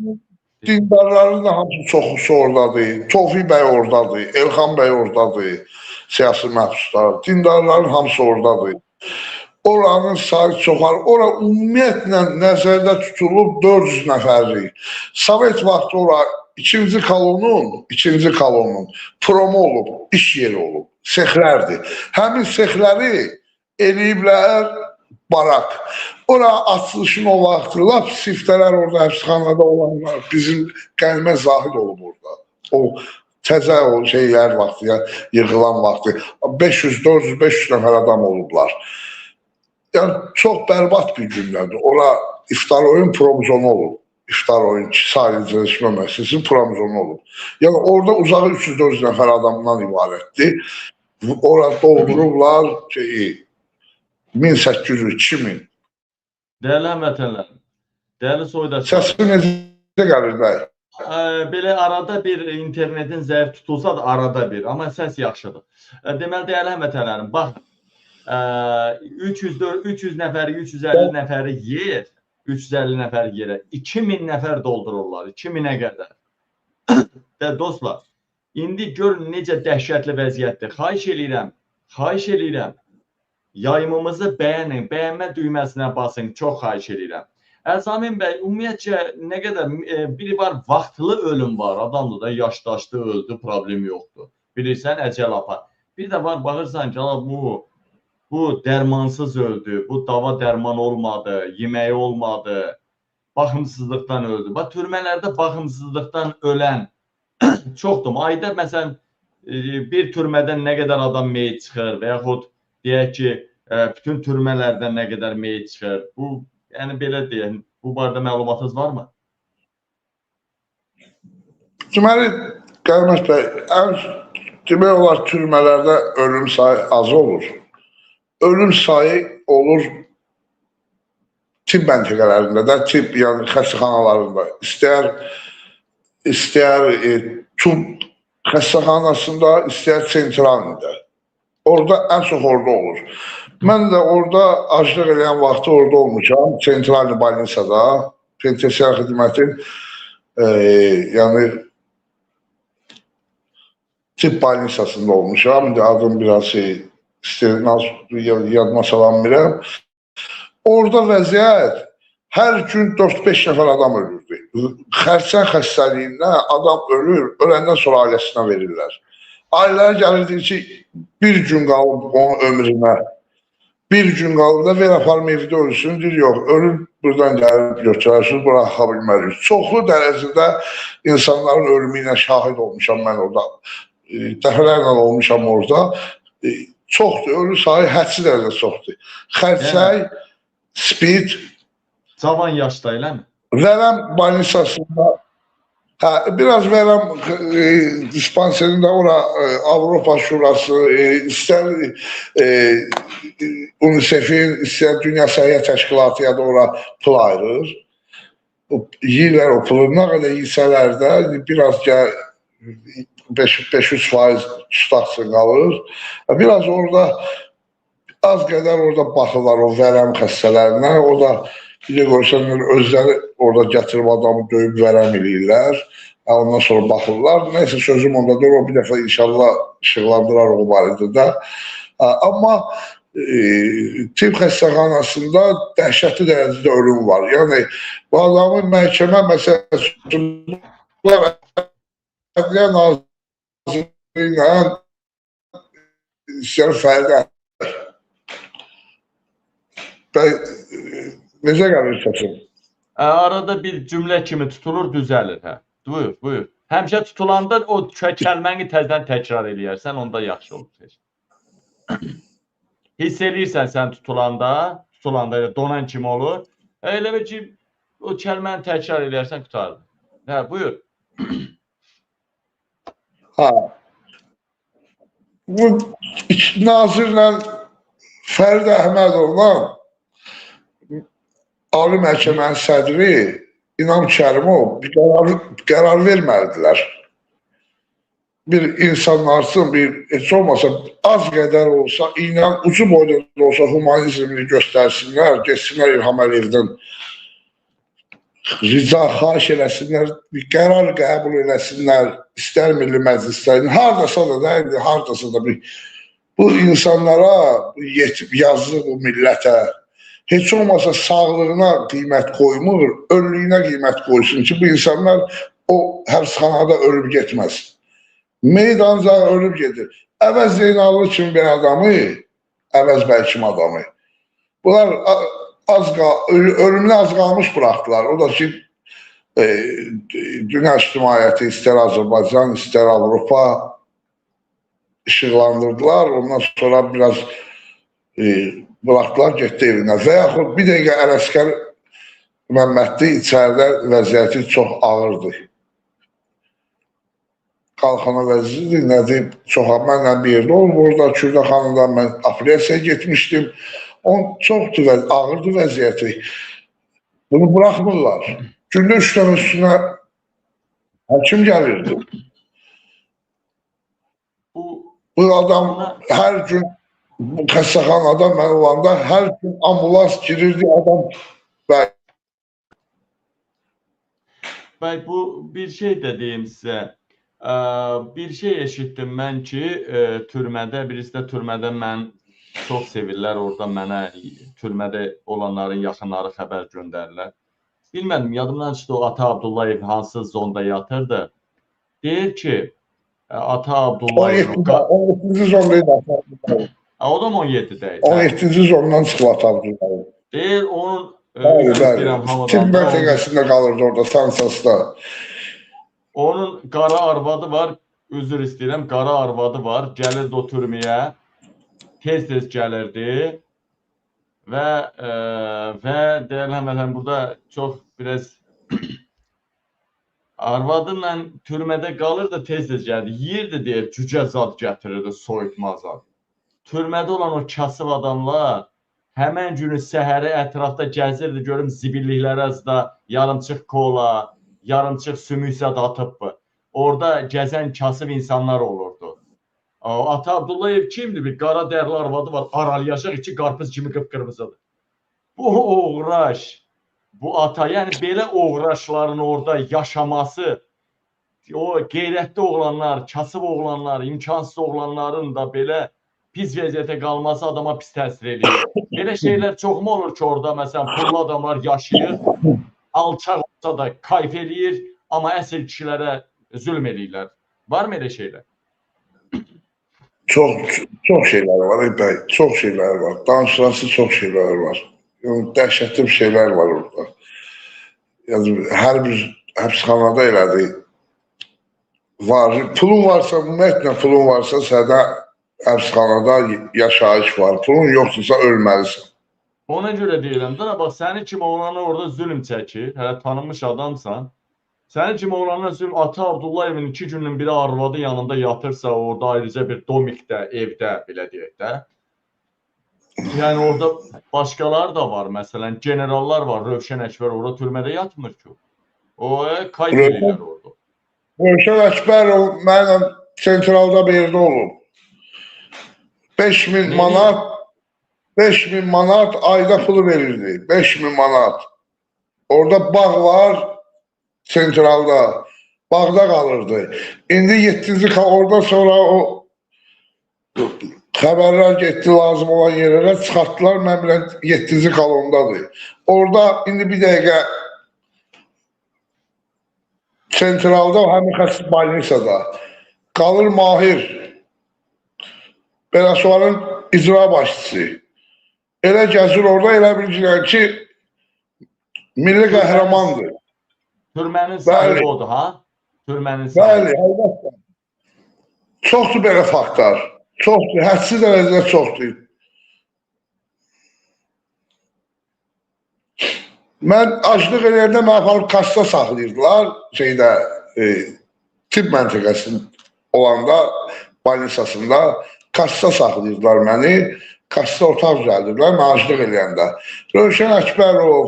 dindarların da hamısı çoxusu oradadır. Tofiq bəy oradadır, Elxan bəy oradadır, siyasi məhbuslar. Dindarların hamısı oradadır. Oranın sayı çoxar. Ora ümumiyyətlə nəzərdə tutulub 400 nəfərlik. Sovet vaxtı ora ikinci kolonun promo olub, iş yeri olub. Sexlərdir. Həmin sexləri eləyiblər barak. Ora açılışın o vaxtı, lap siftələr orada, həbsxanada olanlar, bizim qəlmə zahid olub orada. O təzə o şeylər vaxtı, yığılan vaxtı. 500, 400, 500 nəfər adam olublar. Yəni, çox bərbad bir gündədir. Ora iftar oyun provizonu olub. İftar oyun, sahilciləşmə məsələsinin provizonu olub. Yəni, orada uzağı 300-400 nəfər adamdan ibarətdir. Orada doldurublar 1800-2000. Dəyərli həmvətənlərim, dəyərli soydaşlar. Səsi necə gəlir bəy? Belə arada bir internetin zəif tutulsa da arada bir, amma səs yaxşıdır. Deməli, dəyərli həmvətənlərim, baxın, 300 nəfəri, 350 nəfəri yer, 350 nəfər yerə 2000 nəfər doldururlar, 2000-ə qədər. Dostlar, indi görün necə dəhşətli vəziyyətdir. Xahiş eləyirəm, yayımımızı bəyənin, bəyənmə düyməsinə basın, çox xahiş eləyirəm. Əzamin bəy, ümumiyyətcə, nə qədər, biri var, vaxtlı ölüm var, adamdır da, yaşdaşdı, öldü, problem yoxdur. Bilirsən, əcəl apar. Bir də var, baxırsan ki, bu dərmansız öldü, bu dava dərman olmadı, yeməyi olmadı, baxımsızlıqdan öldü. Bax, türmələrdə baxımsızlıqdan ölən çoxdur. Ayda, məsələn, bir türmədən nə qədər adam meyit çıxır və yaxud deyək ki, bütün türmələrdən nə qədər meyit çıxır. Bu, yəni belə deyək, bu barədə məlumatınız varmı? Deməli, Qəlməz bəy, demək olar türmələrdə ölüm sayı az olur. Ölüm sayı olur tibb məntəqələrində də, tibb, yəni xəstəxanalarında. İstəyər tüb xəstəxanasında, istəyər sentralində. Orada ən çox orada olur. Mən də orada aclıq eləyən vaxtı orada olmuşam, sentralni balnisada, penitensiar xidmətin, yəni tibb balnisasında olmuşam. İndi adım biraz yadıma salanmıram. Orada vəziyyət hər gün 4-5 nəfər adam ölürdü. Xərçəng xəstəliyindən adam ölür, öləndən sonra ailəsinə verirlər. Ailələr gəlirdi ki, bir gün qalıb onun ömrünə, bir gün qalıb da ver aparım evdə ölsün, deyir, yox, ölür, buradan gəlib götürərsiniz, bıraxa bilmərik. Çoxlu dərəcədə insanların ölümü ilə şahid olmuşam mən orada. Dəfələrlə olmuşam orada. Çoxdur, ölü sayı hədsiz dərəcədə çoxdur. Xərçəng, spid, cavan yaşda eləmi? Vərəm balnisasında, biraz Vərəm dispanserində ora Avropa Şurası, istər UNICEF-in, istər Dünya Səhiyyə Təşkilatı ya da ora pul ayırır. Yiyirlər o pulu, nə qədər yiyisələr də biraz 5-3% tutaqsı qalır. Biraz orada, az qədər orada baxırlar o vərəm xəstələrinə. O da bir görürsən, özləri orada gətirib adamı döyüb vərəm eləyirlər. Ondan sonra baxırlar. Neyse sözüm ondadır, o bir dəfə inşallah işıqlandırar o barədə də. Amma tibb xəstəxanasında dəhşətli dərəcədə ölüm var. Yəni bu adamın məhkəmə məsələsində Ədliyyə Naziri ilə istəyir fərdə. Necə gəlir səsim? Arada bir cümlə kimi tutulur, düzəlir. Hə. Buyur, buyur. Həmişə tutulanda o kəlməni təzədən təkrar eləyərsən, onda yaxşı olur. Hiss eləyirsən sən tutulanda donan kimi olur. Elə bir ki, o kəlməni təkrar eləyərsən, qutardır. Hə, buyur. Ha. Bu nazirlə Fərid Əhmədovla Ali Məhkəmənin sədri İnam Kərimov bir qərar vermədilər. Bir insanlar üçün heç olmasa az qədər olsa, iynən ucu boyda olsa humanizmini göstərsinlər, geçsinlər İlham Əliyevdən rica xahiş eləsinlər, bir qərar qəbul eləsinlər, istər Milli Məclislərin, hardasa da deyildi, hardasa da bu insanlara, yazıq bu millətə, heç olmasa sağlığına qiymət qoymur, önlüyünə qiymət qoysun ki, bu insanlar o həbsxanada ölüb getməz. Meydanca ölüb gedir. Əvəz Zeynallı kimi bir adamı, Əvəz bəy kimi adamı. Bunlar ölümünə az qalmış bıraktılar. O da ki, dünya ictimaiyyəti istər Azərbaycan, istər Avropa işıqlandırdılar. Ondan sonra biraz bıraktılar, getdi evinə. Və yaxud bir dəqiqə Ələsgər Məmmədli içəridə vəziyyəti çox ağırdır. Qalxana vəziridir, nədir? Mənlə bir yerdə olub, orada Kürdə xanımdan mən apellyasiyaya getmişdim. Çoxdur, ağırdır vəziyyəti. Bunu bırakmırlar. Gündə 3 dənə üstünə həkim gəlirdi. Bu adam hər gün bu xəstəxanada mən olanda hər gün ambulans girirdi adam. Bəy, bu bir şey də deyim sizə. Bir şey eşitdim mən ki, türmədə, birisi də türmədə mən çox sevirlər, orada mənə türmədə olanların yaxınları xəbər göndərirlər. Bilmədim, yadımdan çıxdı o Ata Abdullayev hansı zonda yatırdı. Deyir ki, Ata Abdullayev... 17-ci zondaydı Ata Abdullayev. O da mı 17-də? 17-ci zondan çıxdı Ata Abdullayev. Deyir, onun... Tibb məntəqəsində qalırdı orada, Sansasda. Onun qara arvadı var, üzr istəyirəm, qara arvadı var, gəlirdi o türməyə, tez-tez gəlirdi və deyirəm, məsələn, burada çox biraz arvadınla türmədə qalırdı, tez-tez gəlirdi, yiyirdi deyir, cücə zad gətirirdi, soyutma zad. Türmədə olan o kasıb adamlar həmən günü səhəri ətrafda gəzirdi, görüm zibilliklərə azda yarımçıq kola, yarımçıq sümüksə də atıbdı. Orada gəzən kasıb insanlar olurdu. Ata Abdullayev kimdir? Bir qara dərli arvadı var, aralayacaq iki qarpız kimi qıpqırmızıdır. Bu oğraş, bu ata, yəni belə oğraşların orada yaşaması, o qeyrətli oğlanlar, kasıb oğlanlar, imkansız oğlanların da belə pis vəziyyətə qalması adama pis təsir edir. Belə şeylər çoxmu olur ki, orada məsələn pullu adamlar yaşayır, alçaq olsa da kayf eləyir, amma əsl kişilərə zülm eləyirlər. Var mı elə şeylər? Çox şeylər var, bəy, çox şeylər var. Danışılası çox şeylər var. Dəhşətli bir şeylər var orada. Yəni, hər bir həbsxanada elədi. Var, pulun varsa, ümumiyyətlə pulun varsa, sədə həbsxanada yaşayış var. Pulun yoxdursa ölməlisən. Ona görə deyirəm, da, bax, səni kimi oğlanlar orada zülm çəkir, hələ tanınmış adamsan. Səni kimi oğlanlar zülm, Ata Abdullayevin 2 günün biri arvadı yanında yatırsa, orada ayrıca bir domikdə, evdə, belə deyək də. Yəni, orada başqalar da var, məsələn, generallar var, Rövşən Əkbər orada türmədə yatmır ki. O, kayıt edirlər orada. Rövşən Əkbərov mənlə sentralda bir yerdə olub. 5.000 manat 5.000 manat ayda pulu verirdi. 5.000 manat. Orada bağ var, sentralda. Bağda qalırdı. İndi 7-ci orada sonra o Xəbərlər getdi lazım olan yerlərə çıxartdılar. Mən bilən 7-ci kolondadır. Orada indi bir dəqiqə sentralda həmin xəstə balnisada qalır Mahir Belasovarın icra başçısı. Elə gəzir orada, elə bilirlər ki, milli qəhrəmandır. Türmənin sahibi odur, ha? Türmənin sahibi. Bəli, əlbəttə. Çoxdur belə faktlar. Çoxdur, hədsiz dərəcədə çoxdur. Mən aclıq eləyəndə mənə aparıb kassa saxlayırdılar, tibb məntəqəsində olanda, balnisasında kassa saxlayırdılar məni, kassa otaq düzəldirdilər, mən aclıq eləyəndə. Rövşən Əkbərov,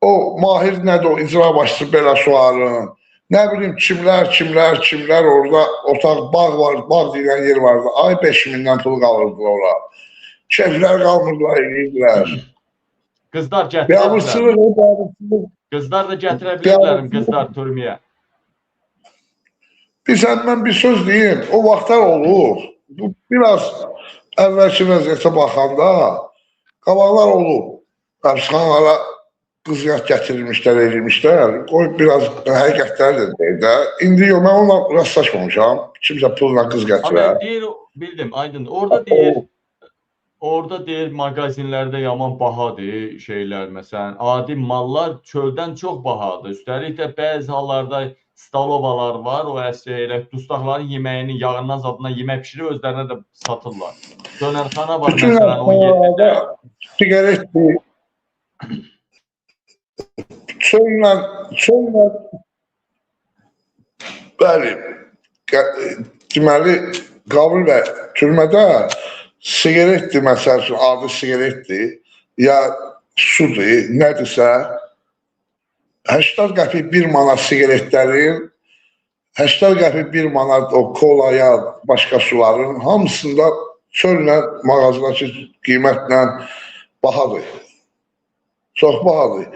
o Mahir nədir o, icra başçısı Belasovarın, nə bilim kimlər orada otaq, bağ var, bağ deyilən yer vardı. Ay 5.000-dən pul qalırdılar ora. Şeflər qalmırdılar, eləyirdilər. Qızlar gətirə Biabırçılıq. Qızlar da gətirə bilirlərim, qızlar türməyə. Bilsən, mən bir söz deyim, o vaxtlar olur. Bu, biraz əvvəlki vəziyyətə baxanda, qabaqlar olur. Həbsxanalara qızıqat gətirilmişlər, edilmişlər. O biraz həqiqətləri də deyir də. İndi yox, mən onunla rastlaşmamışam. Kimsə pulla qız gətirər. Amma deyir, bildim, aydın. Orada deyir, mağazinlərdə yaman bahadır şeylər, məsələn. Adi mallar çöldən çox bahadır. Üstəlik də bəzi hallarda stalovalar var, o elə dustaqların yeməyini, yağından zadından yemək pişirib, özlərinə də satırlar. Dönərxana var, məsələn, 17-də. Sigaretdir. Çölla, bəli, deməli, Qabul bəy, türmədə sigaretdir, məsəl üçün, adi sigaretdir, ya sudur, nədirsə, 80 qəpik 1 manat sigaretlərin, 80 qəpik 1 manat o kolaya, başqa suların hamısında çölla mağazadakı qiymətlə bahadır. Çox bahadır.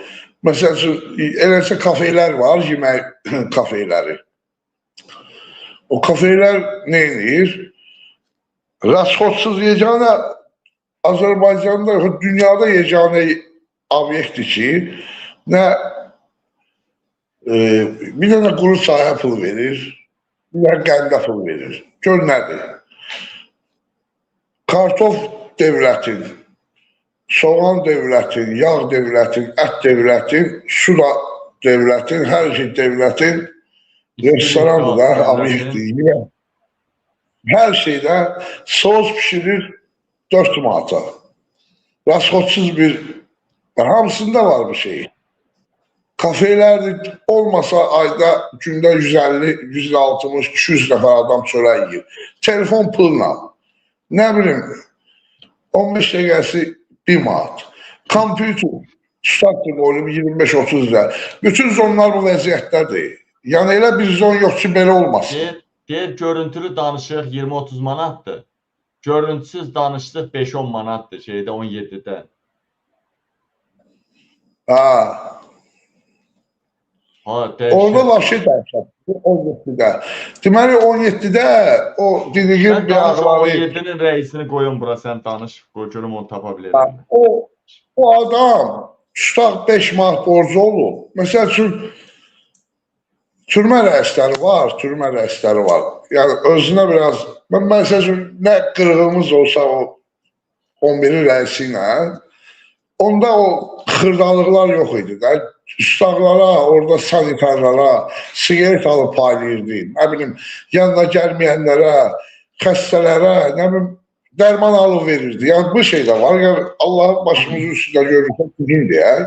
Məsəl üçün, eləsə kafeylər var, yemək kafeyləri. O kafeylər nə edir? Rasxodsuz yeganə Azərbaycanda, dünyada yeganə obyektdir ki, nə bir dənə quru çaya pul verir, bir dənə qəndə pul verir. Gör nədir? Kartof devlətin, soğan devlətin, yağ devlətin, ət devlətin, su da devlətin, hər şey devlətin, restorandır da, obyektir. Hər şeydə sos pişirir 4 manata. Rasxodsuz bir, hamısında var bu şey. Kafeylər olmasa ayda gündə 150, 160, 200 nəfər adam çörək yiyir. Telefon pulla, nə bilim, 15 dəqiqəsi 1 manat. Kompüter, tutatdır qoyulub 25-30 lira. Bütün zonlar bu vəziyyətdədir. Yəni elə bir zon yox ki, belə olmasın. Deyir, görüntülü danışıq 20-30 manatdır. Görüntüsüz danışıq 5-10 manatdır şeydə 17-də. Orada var şey dərsə, 17-də. Deməli 17-də o dediğim bir ağları... 17-nin rəisini qoyun bura, sən danış, görüm onu tapa bilərim. O adam tutaq 5 manat borcu olur. Məsəl üçün, türmə rəisləri var, Yəni özünə biraz, mən məsəl üçün, nə qırğımız olsa o 11-in rəisi ilə, onda o xırdalıqlar yox idi də. Ustaqlara, orada sanitarlara sigaret alıb paylayırdı. Nə bilim, yanına gəlməyənlərə, xəstələrə, nə bilim, dərman alıb verirdi. Yəni bu şey də var. Yəni Allahın başımızın üstündə görürsə bizim deyək.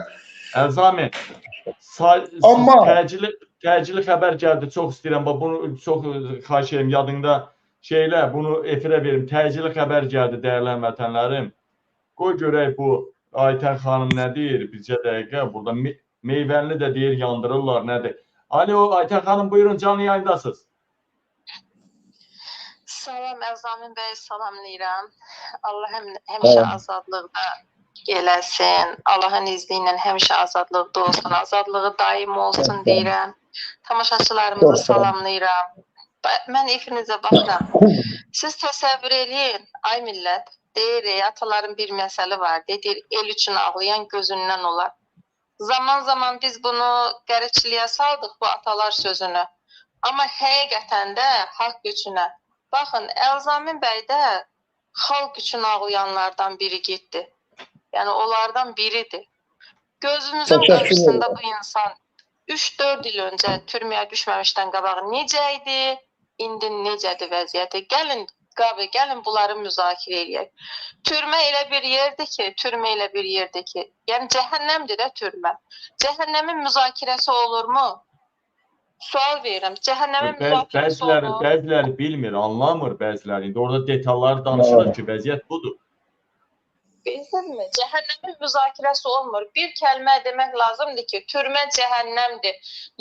Əzami, təcili xəbər gəldi. Çox istəyirəm, bunu çox xahiş edirəm, yadında şeylə, bunu efirə verim. Təcili xəbər gəldi, dəyərli həmvətənlərim. Qoy görək bu Aytən xanım nə deyir? Bircə dəqiqə, burada meyvənli də deyir, yandırırlar, nədir? Alo, Aytən xanım, buyurun, canlı yayındasınız. Salam, Əzamin bəy, salamlayıram. Allah həmişə azadlıqda eləsin. Allahın izni ilə həmişə azadlıqda olsun. Azadlığı daim olsun deyirəm. Tamaşaçılarımızı salamlayıram. Mən efinizə baxıram. Siz təsəvvür eləyin, ay millət. Deyir, ataların bir məsəli var. Deyir, el üçün ağlayan gözündən olar. Zaman zaman biz bunu qərəçiliyə saldıq bu atalar sözünü. Amma həqiqətən də xalq üçünə. Baxın, Elzamin bəy də xalq üçün ağlayanlardan biri getdi. Yəni onlardan biridir. Gözümüzün Təşəkkür qarşısında ederim. bu insan 3-4 il öncə türməyə düşməmişdən qabaq necə idi, indi necədir vəziyyəti? Gəlin bunları müzakirə edək. Türmə elə bir yerdir ki, yəni cəhənnəmdir də türmə. Cəhənnəmin müzakirəsi olurmu? Sual verirəm. Cəhənnəmin müzakirəsi olur. Bəziləri bilmir, anlamır bəziləri. İndi orada detalları danışılır ki, vəziyyət budur. Bilirsinizmi? Cəhənnəmin müzakirəsi olmur. Bir kəlmə demək lazımdır ki, türmə cəhənnəmdir.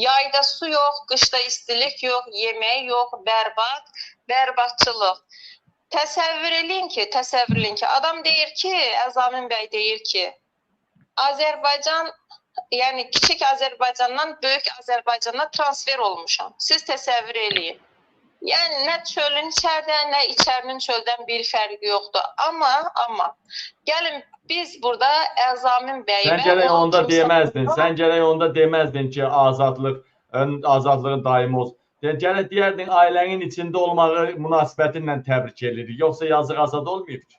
Yayda su yox, qışda istilik yox, yemək yox, bərbadçılıq. Təsəvvür eləyin ki, adam deyir ki, Elzamin bəy deyir ki, Azərbaycan, yəni kiçik Azərbaycandan böyük Azərbaycana transfer olmuşam. Siz təsəvvür eləyin. Yəni nə çölün içərdən, nə içərinin çöldən bir fərqi yoxdur. Amma gəlin biz burada Elzamin bəy Sən gərək onda deməzdin ki, azadlığın daimi olsun. Gərək deyərdin, ailənin içində olmağı münasibətinlə təbrik edirik. Yoxsa yazıq azad olmayıb ki.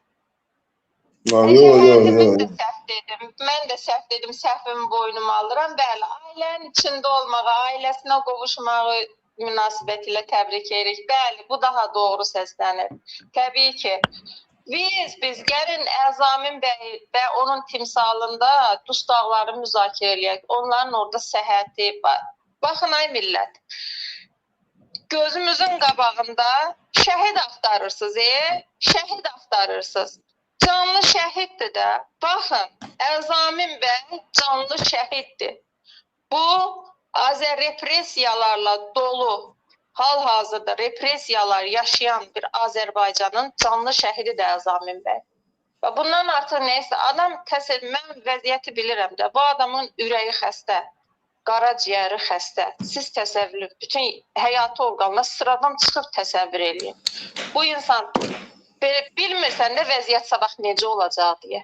Mən də səhv dedim, səhvimi boynuma alıram. Bəli, ailənin içində olmağı, ailəsinə qovuşmağı münasibətilə təbrik edirik. Bəli, bu daha doğru səslənir. Təbii ki, biz gəlin Elzamin bəy və onun timsalında dustaqları müzakirə eləyək. Onların orada səhhəti var. Baxın ay millət, gözümüzün qabağında şəhid axtarırsınız, şəhid axtarırsınız. Canlı şəhiddir də. Baxın, Elzamin bəy canlı şəhiddir. Bu repressiyalarla dolu, hal-hazırda repressiyalar yaşayan bir Azərbaycanın canlı şəhidi də Elzamin bəy. Və bundan artıq neysə, mən vəziyyəti bilirəm də, bu adamın ürəyi xəstə, qaraciyəri xəstə. Siz təsəvvür edin, bütün həyatı orqanlar sıradan çıxıb təsəvvür edin. Bu insan bilmirsən də vəziyyət sabah necə olacaq deyə.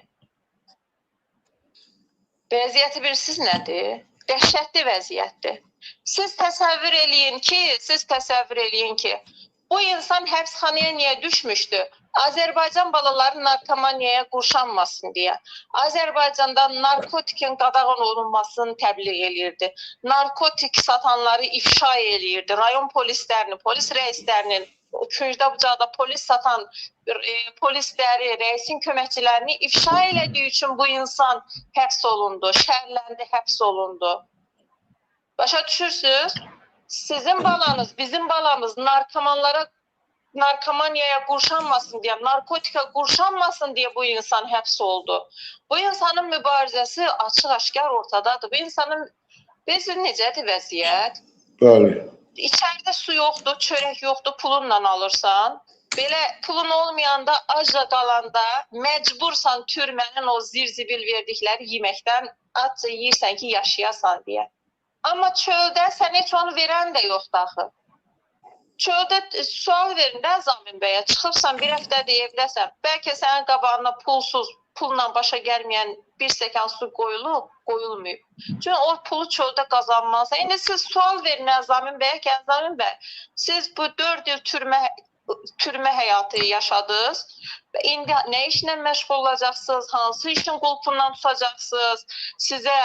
Vəziyyəti bilirsiniz nədir? Dəhşətli vəziyyətdir. Siz təsəvvür eləyin ki, bu insan həbsxanaya niyə düşmüşdü? Azərbaycan balaları narkomaniyaya qurşanmasın deyə. Azərbaycanda narkotikin qadağan olunmasını təbliğ eləyirdi. Narkotik satanları ifşa eləyirdi. Rayon polislərinin, polis rəislərinin, küncdə bucaqda polis satan polisləri, rəisin köməkçilərini ifşa elədiyi üçün bu insan həbs olundu, şərləndi, həbs olundu. Başa düşürsünüz? Sizin balanız, bizim balamız narkomaniyaya qurşanmasın deyə, narkotika qurşanmasın deyə bu insan həbs oldu. Bu insanın mübarizəsi açıq-aşkar ortadadır. Bu insanın, bilirsiniz necədir vəziyyət? Bəli. İçəridə su yoxdur, çörək yoxdur, pulunla alırsan. Belə pulun olmayanda, acla qalanda məcbursan türmənin o zirzibil verdikləri yeməkdən acca yeyirsən ki, yaşayasan deyə. Amma çöldə sən heç onu verən də yoxdur axı. Çöldə sual verin də Elzamin bəyə, çıxıbsan bir həftədir evdəsən, bəlkə sənin qabağına pulla başa gəlməyən bir stəkan su qoyulmayıb. Çünki o pulu çöldə qazanmazsan. İndi siz sual verin Elzamin bəyə ki, Elzamin bəy, siz bu 4 il türmə həyatı yaşadınız və indi nə işlə məşğul olacaqsınız, hansı işin qulpundan tutacaqsınız, sizə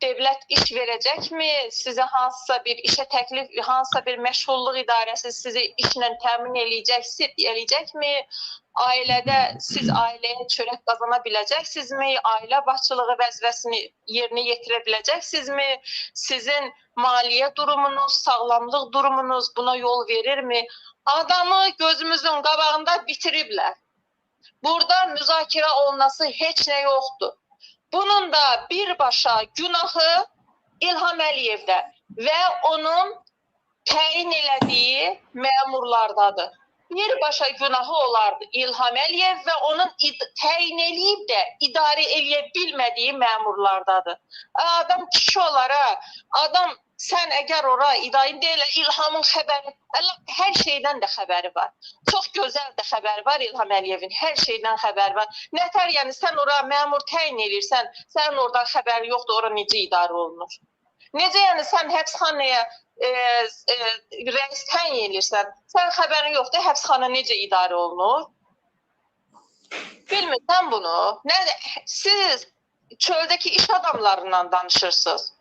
devlət iş verəcəkmi, sizə hansısa bir işə təklif, hansısa bir məşğulluq idarəsi sizi işlə təmin eləyəcəkmi, ailədə siz ailəyə çörək qazana biləcəksizmi, ailə başçılığı vəzifəsini yerinə yetirə biləcəksizmi, sizin maliyyə durumunuz, sağlamlıq durumunuz buna yol verirmi? Adamı gözümüzün qabağında bitiriblər. Burada müzakirə olunması heç nə yoxdur. Bunun da birbaşa günahı İlham Əliyevdə və onun təyin elədiyi məmurlardadır. Birbaşa günahı olardı İlham Əliyev və onun təyin eləyib də idarə eləyə bilmədiyi məmurlardadır. Adam kişi olaraq, adam Sən əgər ora İdayin deyil, İlhamın xəbəri, hər şeydən də xəbəri var. Çox gözəl də xəbəri var İlham Əliyevin, hər şeydən xəbəri var. Nətər, yəni sən ora məmur təyin edirsən, sənin oradan xəbəri yoxdur, ora necə idarə olunur? Necə yəni sən həbsxanaya rəis təyin edirsən, sən xəbərin yoxdur, həbsxana necə idarə olunur? Bilmirsən bunu. Siz çöldəki iş adamlarından danışırsınız.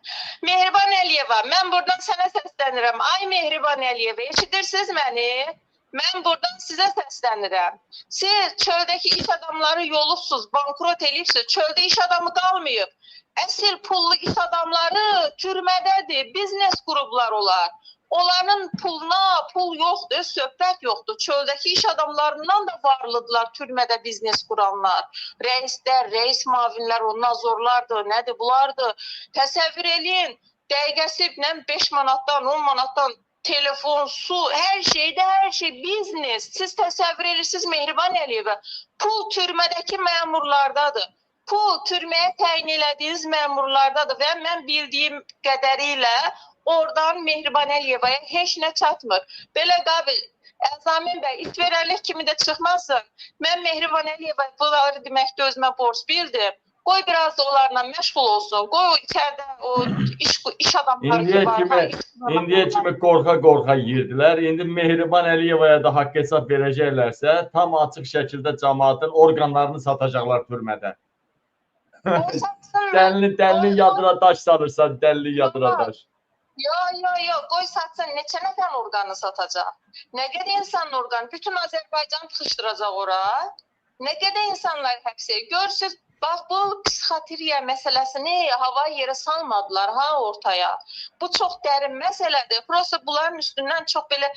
Mehriban Əliyeva, mən buradan sənə səslənirəm. Ay Mehriban Əliyeva, eşidirsiniz məni? Mən buradan sizə səslənirəm. Siz çöldəki iş adamları yolubsuz, bankrot eləyibsiniz. Çöldə iş adamı qalmayıb. Əsl pullu iş adamları türmədədir, biznes qruplar olar. Onların puluna pul yoxdur, söhbət yoxdur. Çöldəki iş adamlarından da varlıdırlar türmədə biznes quranlar. Rəislər, rəis mavinlər, o nazorlardır, nədir bunlardır. Təsəvvür eləyin, dəqiqəsi 5 manatdan, 10 manatdan telefon, su, hər şey biznes. Siz təsəvvür edirsiniz Mehriban Əliyeva. Pul türmədəki məmurlardadır. Pul türməyə təyin elədiyiniz məmurlardadır və mən bildiyim qədərilə oradan Mehriban Əliyevaya heç nə çatmır. Belə qabil, Əzamin bəy, iş verərlik kimi də çıxmasın. Mən Mehriban Əliyevaya bunları deməkdə özümə borc bildim. Qoy biraz da onlarla məşğul olsun. Qoy o içəridə o iş adamları ki var. İndiyə kimi qorxa-qorxa girdilər. İndi Mehriban Əliyevaya da haqq hesab verəcəklərsə, tam açıq şəkildə cəmaatın orqanlarını satacaqlar türmədə. Dəlinin yadına daş salırsan, dəlinin yadına daş. Yox, qoy satsın, neçə nəfər orqanı satacaq? Nə qədər insan orqanı? Bütün Azərbaycan tıxışdıracaq ora. Nə qədər insanlar həbsə? Görürsünüz, bax bu psixiatriya məsələsini hava yerə salmadılar ortaya. Bu çox dərin məsələdir. Prosta bunların üstündən çox belə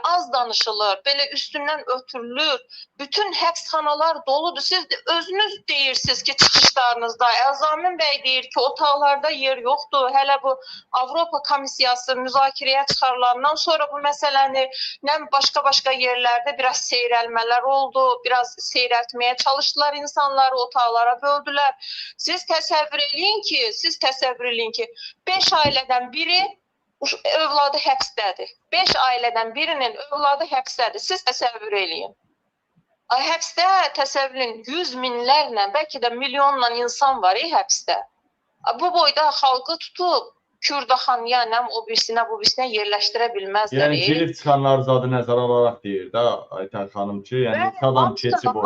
az danışılır, belə üstündən ötürülür. Bütün həbsxanalar doludur. Siz özünüz deyirsiniz ki, çıxışlarınızda Əzamin bəy deyir ki, otaqlarda yer yoxdur. Hələ bu Avropa Komissiyası müzakirəyə çıxarılandan sonra bu məsələni başqa yerlərdə biraz seyrəlmələr oldu. Biraz seyrəltməyə çalışdılar insanları, otaqlara böldülər. Siz təsəvvür eləyin ki, 5 ailədən biri övladı həbsdədir. 5 ailədən birinin övladı həbsdədir. Siz təsəvvür eləyin. Həbsdə təsəvvürün 100 minlərlə, bəlkə də milyonla insan var həbsdə. Bu boyda xalqı tutub Kürdaxanıya, o birisinə, bu birisinə yerləşdirə bilməzlər. Yəni girib çıxanlar zadı nəzərə alaraq deyir də Aytən xanım ki, yəni adam keçib o.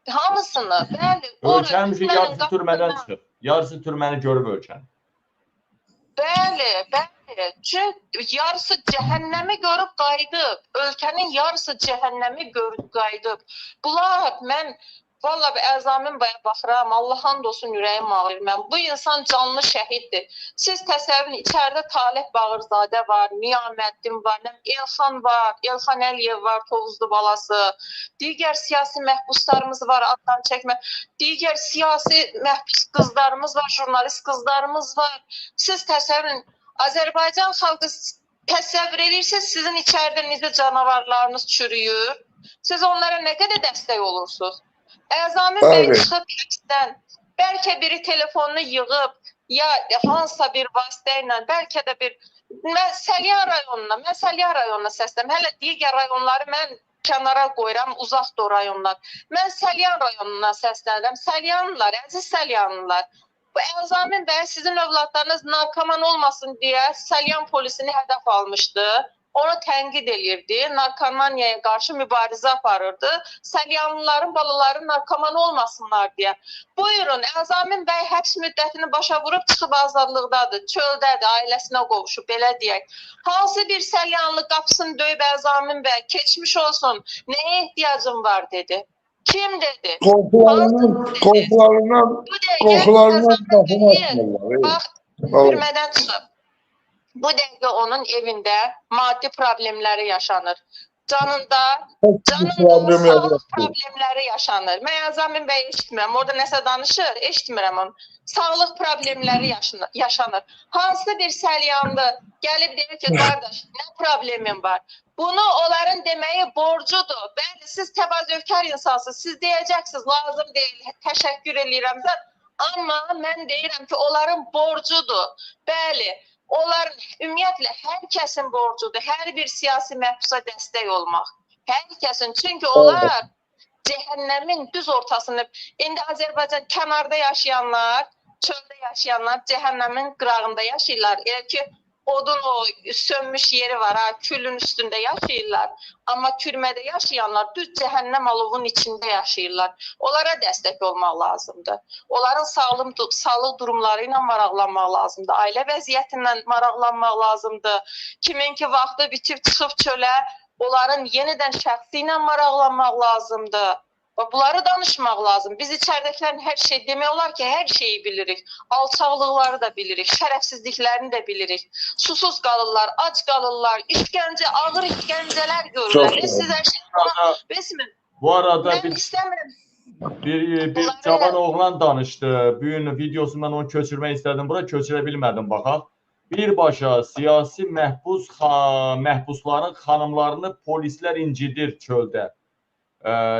Hamısını, bəli. Ölkənin yarısı türmədən çıxıb. Yarısı türməni görüb ölkəni. Bəli. Çünki yarısı cəhənnəmi görüb qayıdıb. Ölkənin yarısı cəhənnəmi görüb qayıdıb. Bunlar, mən vallahi Əzamin bəyə baxıram, Allah'ın olsun ürəyim ağrır mən. Bu insan canlı şəhiddir. Siz təsəvvürün, içəridə Talib Bağırzadə var, Niyaməddin var, Elxan var, Elxan Əliyev var, Tovuzlu balası. Digər siyasi məhbuslarımız var, addan çəkmə. Digər siyasi məhbus qızlarımız var, jurnalist qızlarımız var. Siz təsəvvürün, Azərbaycan xalqı təsəvvür edirsiniz, sizin içəridə necə canavarlarınız çürüyür. Siz onlara nə qədər dəstək olursunuz? Əzamin bəy çıxıb həbsdən, bəlkə biri telefonunu yığıb, ya hansısa bir vasitə ilə, bəlkə də bir, mən Səlyan rayonuna səsləm, hələ digər rayonları mən kənara qoyuram, uzaqdır o rayonlar. Mən Səlyan rayonuna səslənirəm, Səlyanlılar, əziz Səlyanlılar. Bu Əzamin bəy sizin övladlarınız narkoman olmasın deyə Səlyan polisini hədəf almışdı. Onu tənqid elirdi, narkomaniyaya qarşı mübarizə aparırdı. Səlyanlıların balaları narkoman olmasınlar deyə. Buyurun, Əzamin bəy həbs müddətini başa vurub çıxıb azadlıqdadır, çöldədir, ailəsinə qovuşub, belə deyək. Hansı bir Səlyanlı qapısını döyüb Əzamin bəy, keçmiş olsun, nəyə ehtiyacım var dedi. Kim dedi? Qorxularından qapını açmırlar. Bax, türmədən çıxıb. Bu dəqiqə onun evində maddi problemləri yaşanır. Canında sağlıq problemləri yaşanır. Mən Əzamin bəy eşitmirəm, orada nəsə danışır, eşitmirəm onu. Sağlıq problemləri yaşanır. Hansı bir Səlyanlı gəlib deyir ki, qardaş, nə problemin var? Bunu onların deməyi borcudur. Bəli, siz təvazökar insansınız, siz deyəcəksiniz, lazım deyil, təşəkkür edirəm. Amma mən deyirəm ki, onların borcudur. Bəli. Onların ümumiyyətlə hər kəsin borcudur, hər bir siyasi məhbusa dəstək olmaq. Hər kəsin, çünki onlar cəhənnəmin düz ortasını, indi Azərbaycan kənarda yaşayanlar, çöldə yaşayanlar cəhənnəmin qırağında yaşayırlar. Elə ki, odun o sönmüş yeri var, ha, külün üstündə yaşayırlar. Amma türmədə yaşayanlar düz cəhənnəm alovun içində yaşayırlar. Onlara dəstək olmaq lazımdır. Onların sağlıq durumları ilə maraqlanmaq lazımdır. Ailə vəziyyətindən maraqlanmaq lazımdır. Kimin ki vaxtı bitib çıxıb çölə, onların yenidən şəxsi ilə maraqlanmaq lazımdır. Bunları danışmaq lazım. Biz içəridəkilərin hər şey demək olar ki, hər şeyi bilirik. Alçaqlıqları da bilirik, şərəfsizliklərini də bilirik. Susuz qalırlar, ac qalırlar, işgəncə, ağır işgəncələr görürlər. Siz hər şey... Bu arada mən istəmirəm. Bir cavan oğlan danışdı. Bu gün videosunu mən onu köçürmək istədim. Bura köçürə bilmədim, baxaq. Birbaşa siyasi məhbusların xanımlarını polislər incidir çöldə.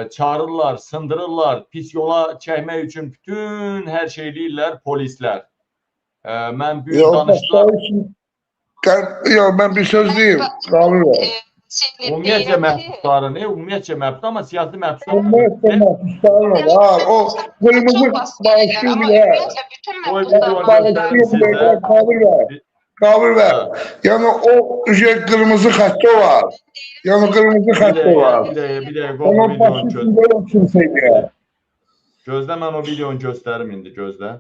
Çağırırlar, sındırırlar, pis yola çəkmək üçün bütün hər şey eləyirlər polislər. Mən bu gün danışdım. Mən bir söz deyim, qalırlar. Ümumiyyətcə məhbusları, ümumiyyətcə məhbus, amma siyasi məhbuslar. Ümumiyyətcə məhbusları var, o qırmızı bağışlı bilər, qalırlar. Yəni o qırmızı xəttə var. Yəni qırmızı xəttə var. Bir dəqiqə o videonu gözlə, mən o videonu göstərim indi, gözlə.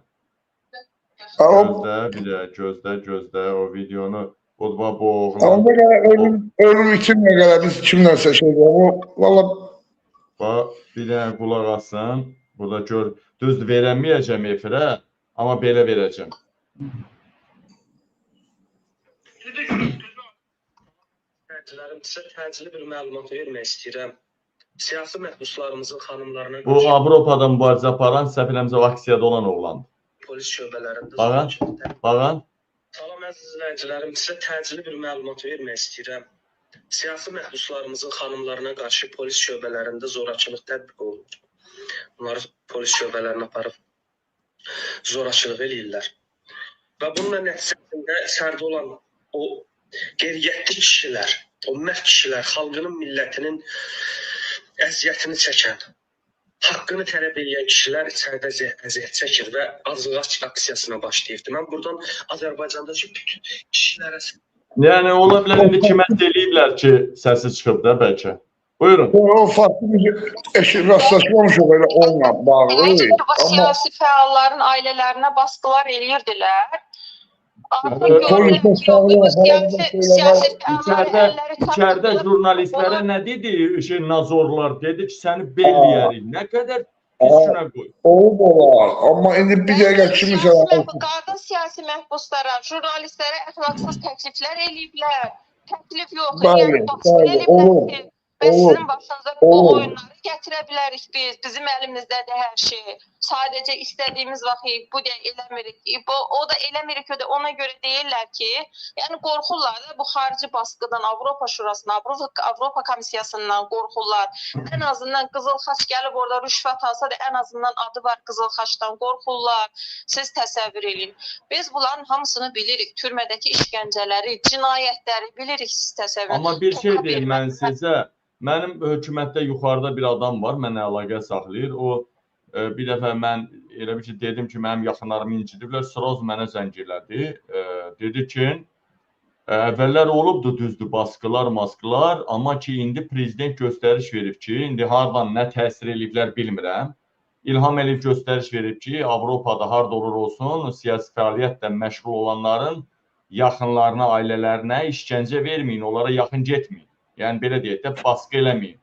Gözlə, o videonu, bu oğlan. Onda ölüm itirmə gələ, biz kimlərsə şeydir, valla. Bir dənə qulaq asın, burada gör, düzdür, verəməyəcəm efirə, amma belə verəcəm. Sizə təcili bir məlumat vermək istəyirəm. Siyasi məhbuslarımızın xanımlarına... Bu, Avropada mübarizə aparan, səfirləmizə aksiyada olan oğlandır. Polis şöbələrində... Bağın. Salam əziz izləyicilərim, sizə təcili bir məlumat vermək istəyirəm. Siyasi məhbuslarımızın xanımlarına qarşı polis şöbələrində zorakılıq tətbiq olunur. Bunları polis şöbələrinə aparıb zorakılıq eləyirlər. Və bununla nəticəsində sərdə olan o qeyriyyətli kişilər, o mərd kişilər, xalqının, millətinin əziyyətini çəkən, haqqını tələb edən kişilər içəridə əziyyət çəkir və azğaç aksiyasına başlayıbdır. Mən buradan Azərbaycandakı bütün kişilərə... Yəni, ola bilər, indi kiməsə eləyiblər ki, səsi çıxıb da bəlkə. Buyurun. O farklı bir rastlaşmamışıq elə onunla bağlı. Bu siyasi fəalların ailələrinə baskılar eləyirdilər. İçəridə jurnalistlərə nə dedi nazorlar? Dedi ki, səni belləyərik. Nə qədər pis günə qoy. Olub olar. Amma indi bir dəqiqə kimisə... Qadın siyasi məhbuslara, jurnalistlərə əxlaqsız təkliflər eləyiblər. Təklif yox, yəni baskı eləyiblər ki, biz sizin başınıza bu oyunları gətirə bilərik biz. Bizim əlimizdədir hər şey. Sadəcə istədiyimiz vaxt bu da eləmirik. O da eləmirik, ona görə deyirlər ki, yəni qorxurlar da bu xarici baskıdan, Avropa Şurasından, Avropa Komissiyasından qorxurlar. Ən azından Qızıl Xaç gəlib orada rüşvət alsa da ən azından adı var Qızıl Xaçdan qorxurlar. Siz təsəvvür edin. Biz bunların hamısını bilirik. Türmədəki işgəncələri, cinayətləri bilirik, siz təsəvvür edin. Amma bir şey deyim mən sizə. Mənim hökumətdə yuxarıda bir adam var, mənə əlaqə saxlayır. O, bir dəfə mən elə bir ki, dedim ki, mənim yaxınlarımı incidiblər, sıraz mənə zəng elədi. Dedi ki, əvvəllər olubdu düzdür, baskılar, maskılar, amma ki, indi prezident göstəriş verib ki, indi haradan nə təsir eləyiblər bilmirəm. İlham Əliyev göstəriş verib ki, Avropada harada olur olsun, siyasi fəaliyyətlə məşğul olanların yaxınlarına, ailələrinə işgəncə verməyin, onlara yaxın getməyin. Yəni, belə deyək də, baskı eləməyin.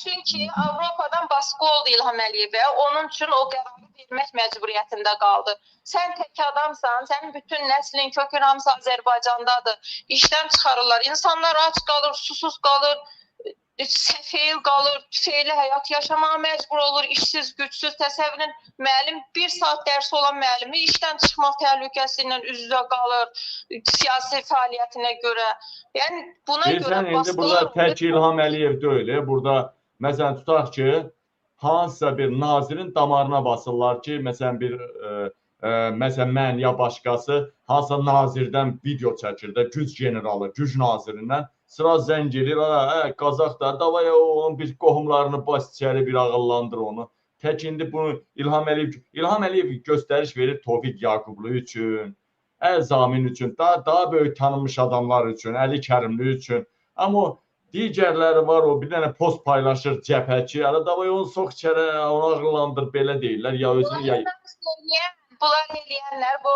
Çünki Avropadan baskı oldu İlham Əliyevə, onun üçün o qərarı vermək məcburiyyətində qaldı. Sən tək adamsan, sənin bütün nəslin, kökün hamısı Azərbaycandadır. İşdən çıxarırlar, insanlar aç qalır, susuz qalır, səfeyil qalır, tüfeyli həyat yaşamağa məcbur olur, işsiz, gücsüz. Təsəvvürün müəllim, 1 saat dərsi olan müəllimi işdən çıxmaq təhlükəsi ilə üz-üzə qalır, siyasi fəaliyyətinə görə. Yəni, buna görə indi burada tək İlham Əliyev deyil, burada, məsələn, tutaq ki, hansısa bir nazirin damarına basırlar ki, məsələn, bir məsələn mən ya başqası hansısa nazirdən video çəkir də, güc generalı, güc nazirindən sıra zəng edir, Qazaq da, davay onun bir qohumlarını bas içəri, bir ağıllandır onu. Tək indi bunu İlham Əliyev göstəriş verir Tofiq Yaqublu üçün, Zamin üçün, daha böyük tanınmış adamlar üçün, Əli Kərimli üçün. Amma digərləri var, o bir dənə post paylaşır cəbhəçi, davay onu sox içəri, onu ağıllandır, belə deyirlər, ya özünü ya... Bunlar eləyənlər, bu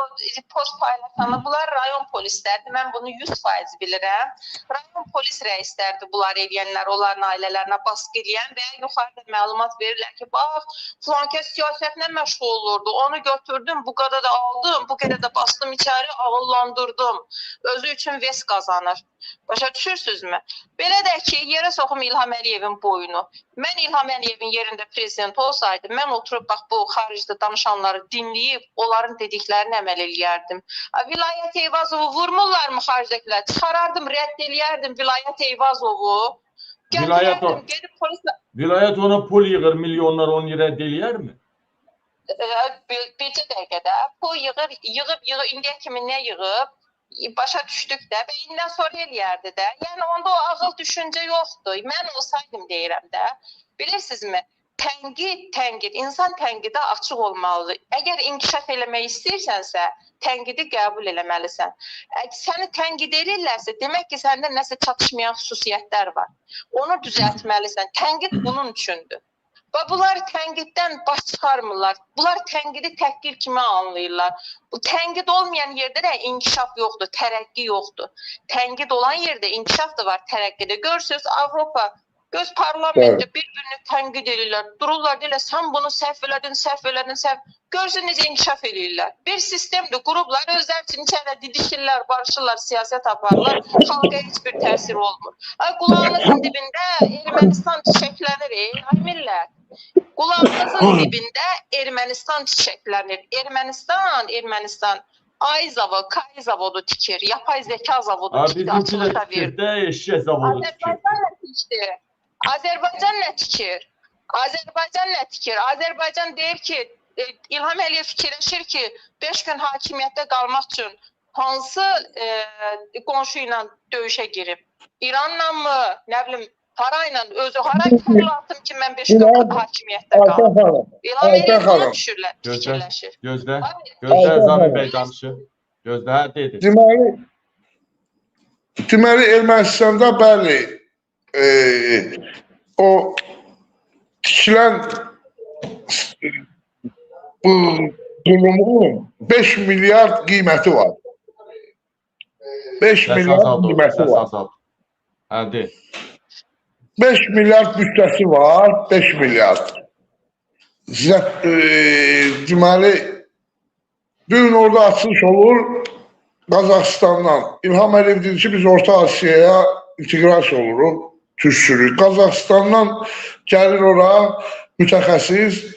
post paylaşanlar, bunlar rayon polislərdir. Mən bunu 100% bilirəm. Rayon polis rəislərdir bunlar eləyənlər, onların ailələrinə baskı eləyən və yuxarıda məlumat verirlər ki, bax, filankəs siyasətlə məşğul olurdu, onu götürdüm, bu qədər də aldım, bu qədər də bastım içəri, ağıllandırdım. Özü üçün vəs qazanır. Başa düşürsünüzmü? Belə də ki, yerə soxum İlham Əliyevin boyunu. Mən İlham Əliyevin yerində prezident olsaydım, mən oturub bax bu xaricdə danışanları dinləyib, onların dediklərini əməl eləyərdim. Vilayət Eyvazovu vurmurlarmı xaricdəkilər? Çıxarardım, rədd eləyərdim Vilayət Eyvazovu. Vilayət ona pul yığır, milyonlar onu rədd eləyərmi? Bircə dəqiqədə pul yığıb, indiyə kimi nə yığıb? Başa düşdük də və indən sonra eləyərdi də. Yəni onda o ağıl düşüncə yoxdur. Mən olsaydım deyirəm də. Bilirsinizmi? Tənqid, insan tənqidə açıq olmalıdır. Əgər inkişaf eləmək istəyirsənsə, tənqidi qəbul eləməlisən. Səni tənqid edirlərsə, demək ki, səndə nəsə çatışmayan xüsusiyyətlər var. Onu düzəltməlisən. Tənqid bunun üçündür. Və bunlar tənqiddən baş çıxarmırlar. Bunlar tənqidi təhqir kimi anlayırlar. Bu tənqid olmayan yerdə də inkişaf yoxdur, tərəqqi yoxdur. Tənqid olan yerdə inkişaf da var, tərəqqi də. Görürsünüz, Avropa göz parlamentdə bir-birini tənqid edirlər. Dururlar, deyirlər, sən bunu səhv elədin, səhv elədin, səhv. Görürsünüz, necə inkişaf edirlər. Bir sistemdir, qruplar özləri üçün içəridə didişirlər, barışırlar, siyasət aparırlar. Xalqa heç bir təsir olmur. Qulağınızın dibində Ermənistan çiçəklənir, ay millət. Qulağınızın dibində Ermənistan çiçəklənir. Ermənistan Ayzavod, Kayzavodu tikir, yapay zeka zavodu tikir, açılışa verdi. Eşşək zavodu tikir. Azərbaycan nə tikir? Azərbaycan deyir ki, İlham Əliyev fikirləşir ki, 5 gün hakimiyyətdə qalmaq üçün hansı qonşu ilə döyüşə girib? İranla mı, nə bilim, parayla, özü hara fırlatdım ki, mən 5 gün hakimiyyətdə qalım. İlham Əliyev nə fikirləşir? Gözlə, Zamin bəy danışır. Gözlə, dedi. Deməli, Ermənistanda bəli, o tikilən qulumun 5 milyard qiyməti var. 5 milyard qiyməti var. Hadi. 5 milyard bütçəsi var, 5 milyard. Deməli, dün orada açılış olur, Qazaxıstandan. İlham Əliyev dedi ki, biz Orta Asiyaya inteqrasiya oluruq, türkçülük. Qazaxıstandan gəlir ora mütəxəssis,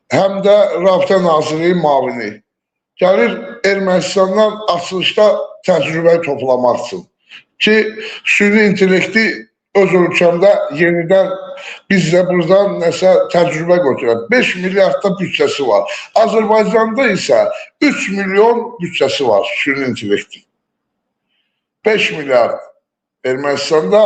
həm də Rabitə Naziri mavini. Gəlir Ermənistandan açılışda təcrübə toplamaq üçün. Ki, süni intellekti öz ölkəmdə yenidən biz də buradan nəsə təcrübə götürək. 5 milyardda bütçəsi var. Azərbaycanda isə 3 milyon bütçəsi var süni intellekti. 5 milyard Ermənistanda,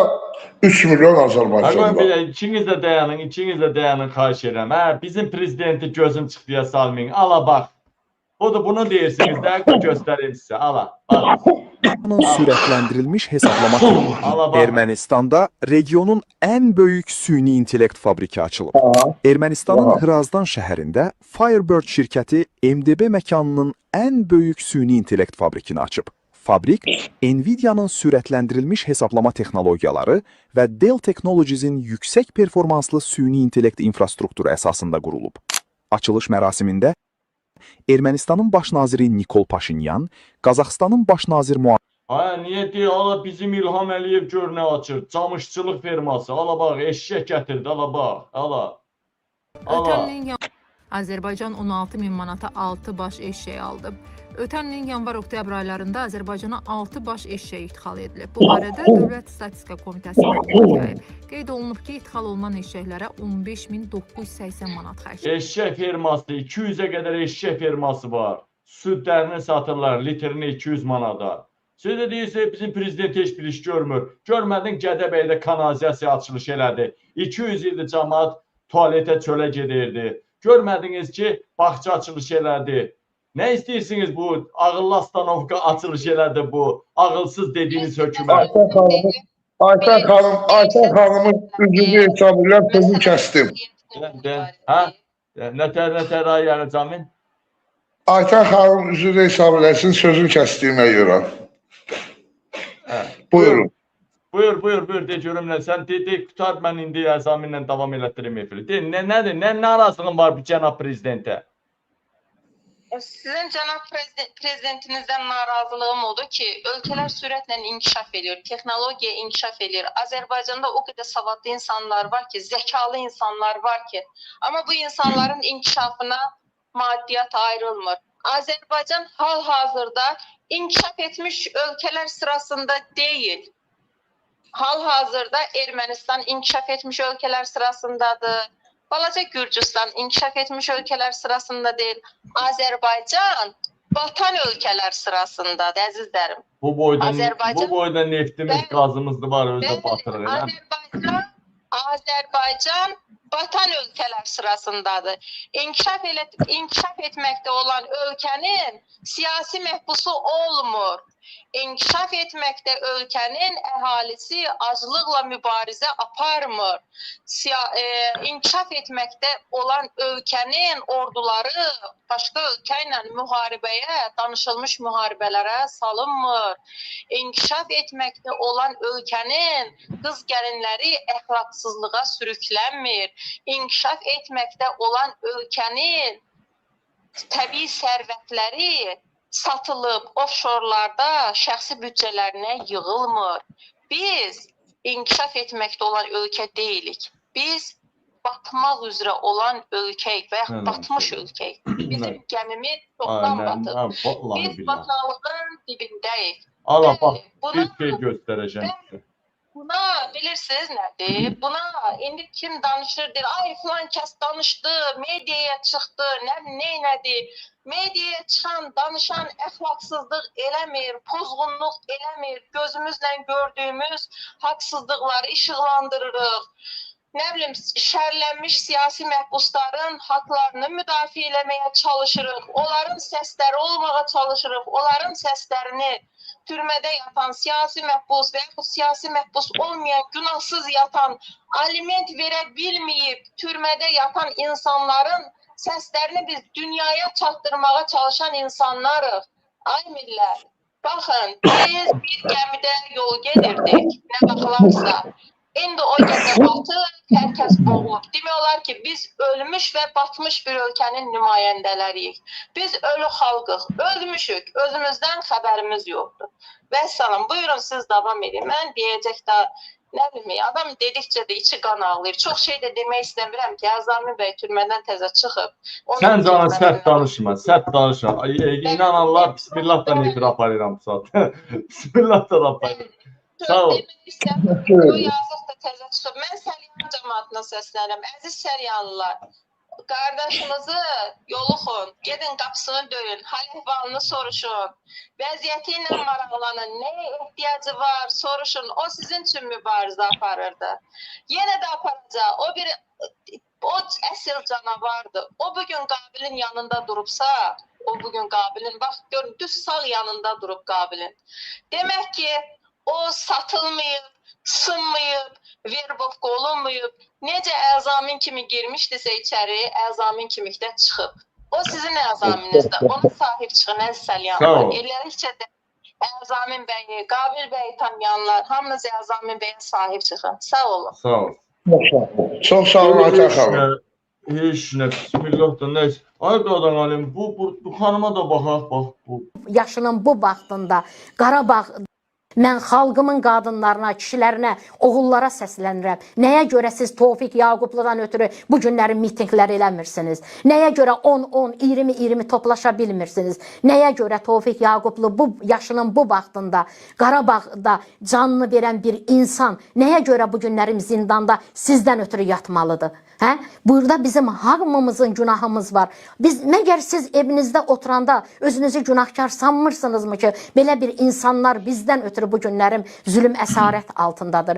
3 milyon Azərbaycanda. İkiniz də dayanın, xahiş edirəm. Bizim prezidenti gözüm çıxdıya salmayın. Ala bax. O da bunu deyirsiniz də, göstərim sizə. Ala, bax. Sürətləndirilmiş hesablama texnologiyası Ermənistanda regionun ən böyük süni intellekt fabriki açılıb. Ermənistanın Hrazdan şəhərində Firebird şirkəti MDB məkanının ən böyük süni intellekt fabrikini açıb. Fabrik, Nvidia'nın sürətləndirilmiş hesablama texnologiyaları və Dell Technologies'in yüksək performanslı süni intellekt infrastrukturu əsasında qurulub. Açılış mərasimində Ermənistanın baş naziri Nikol Paşinyan, Qazaxıstanın baş naziri niyə deyir, ala bizim İlham Əliyev gör nə açır, camışçılıq firması, ala bax, eşşək gətirdi, ala bax, ala. Azərbaycan 16 min manata 6 baş eşşək aldı. Ötən ilin yanvar-oktyabr aylarında Azərbaycana 6 baş eşşək idxal edilib. Bu barədə Dövlət Statistika Komitəsi məlumat yayıb. Qeyd olunub ki, idxal olunan eşşəklərə 15.980 manat xərclənib. Eşşək firması, 200-ə qədər eşşək firması var. südlərini satırlar, litrini 200 manada. Siz də deyirsiniz, bizim prezident heç bir iş görmür. Görmədin, Gədəbəydə kanalizasiya açılış elədi. 200 ildir cəmaat tualetə çölə gedirdi. Görmədiniz ki, bağça açılış elədi. Nə istəyirsiniz bu ağıllı astanovka açılış elədi bu ağılsız dediyiniz hökumət? Ayten xanımın üzünü hesab edən sözü kəsdim. Hə? Nətər ayəri Camin? Ayten xanım üzünü hesab eləsin sözü kəsdiyimə görə. Buyurun. Buyur, de görüm nə sən de qutar mən indi Zaminlə davam elətdirim efiri. De nədir? Nə narazılığın var bu cənab prezidentə? Sizin cənab prezidentinizdən narazılığım odur ki, ölkələr sürətlə inkişaf edir, texnologiya inkişaf edir. Azərbaycanda o qədər savadlı insanlar var ki, zəkalı insanlar var ki, amma bu insanların inkişafına maddiyyat ayrılmır. Azərbaycan hal-hazırda inkişaf etmiş ölkələr sırasında deyil. Hal-hazırda Ermənistan inkişaf etmiş ölkələr sırasındadır. Balaca Gürcüstan inkişaf etmiş ölkələr sırasında deyil. Azərbaycan batan ölkələr sırasındadır, əzizlərim. Bu boyda neftimiz, qazımız da var, özü batırır. Azərbaycan batan ölkələr sırasındadır. İnkişaf etməkdə olan ölkənin siyasi məhbusu olmur. İnkişaf etməkdə ölkənin əhalisi aclıqla mübarizə aparmır. İnkişaf etməkdə olan ölkənin orduları başqa ölkə ilə müharibəyə, danışılmış müharibələrə salınmır. İnkişaf etməkdə olan ölkənin qız gəlinləri əxlaqsızlığa sürüklənmir. İnkişaf etməkdə olan ölkənin təbii sərvətləri satılıb offshorlarda şəxsi büdcələrinə yığılmır. Biz inkişaf etməkdə olan ölkə deyilik. Biz batmaq üzrə olan ölkəyik və yaxud batmış ölkəyik. Bizim gəmimiz çoxdan batır. Biz bataqlığın dibindəyik. Allah bax, bir şey göstərəcəm. Buna bilirsiniz nədir? Buna indi kim danışır, deyir, ay filan kəs danışdı, mediaya çıxdı, nədir? Mediaya çıxan, danışan əxlaqsızlıq eləmir, pozğunluq eləmir, gözümüzlə gördüyümüz haqsızlıqları işıqlandırırıq. Nə bilim, şərlənmiş siyasi məhbusların haqlarını müdafiə eləməyə çalışırıq, onların səsləri olmağa çalışırıq, onların səslərini türmədə yatan siyasi məhbus və yaxud siyasi məhbus olmayan, günahsız yatan, aliment verə bilməyib türmədə yatan insanların səslərini biz dünyaya çatdırmağa çalışan insanlarıq. Ay millət, baxın, biz bir gəmidə yol gedirdik, nə baxılarsa. İndi o gəmə batır, hər kəs boğulub. Demək olar ki, biz ölmüş və batmış bir ölkənin nümayəndələriyik. Biz ölü xalqıq, ölmüşük, özümüzdən xəbərimiz yoxdur. Vəssalam, buyurun siz davam edin. Mən deyəcək də, nə bilmək, adam dedikcə də içi qan ağlayır. Çox şey də demək istəmirəm ki, Azami bəy türmədən təzə çıxıb. Sən cana sərt danışma, sərt danışma. İnananlar, bismillah da nefir aparıram bu saat. Bismillah da aparıram. Sağ ol. Yazıq da təzə çıxıb. Mən Səryan cəmaatına səslənirəm. Əziz Səryanlılar, qardaşınızı yoluxun, gedin qapısını döyün, hal-əhvalını soruşun, vəziyyəti ilə maraqlanın, nəyə ehtiyacı var, soruşun. O sizin üçün mübarizə aparırdı. Yenə də aparacaq. O əsl canavardır. O bugün Qabilin yanında durubsa, bax görün, düz sağ yanında durub Qabilin. Demək ki, o satılmayıb, sınmayıb, verbovka olunmayıb. Necə Əzamin kimi girmişdisə içəri, Əzamin kimi də çıxıb. O sizin Əzaminizdə. Ona sahib çıxın, əziz Səlyanlar. Ellərikcə də Əzamin bəyi, Qabil bəyi tanıyanlar, hamınız Əzamin bəyə sahib çıxın. Sağ olun. Sağ ol. Çox sağ olun, Ayten xanım. Heç nə, bismillah da nəysə. Ay qadan alim, bu xanıma da baxaq, bax bu. Yaşının bu vaxtında Qarabağ Mən xalqımın qadınlarına, kişilərinə, oğullara səslənirəm. Nəyə görə siz Tofiq Yaqubludan ötürü bu günlərin mitinqlər eləmirsiniz? Nəyə görə 10-10, 20-20 toplaşa bilmirsiniz? Nəyə görə Tofiq Yaqublu bu yaşının bu vaxtında Qarabağda canını verən bir insan nəyə görə bu günlərim zindanda sizdən ötürü yatmalıdır? Hə? Burada bizim hamımızın günahımız var. Biz məgər siz evinizdə oturanda özünüzü günahkar sanmırsınızmı ki, belə bir insanlar bizdən ötürü bu günlərim zülm əsarət altındadır.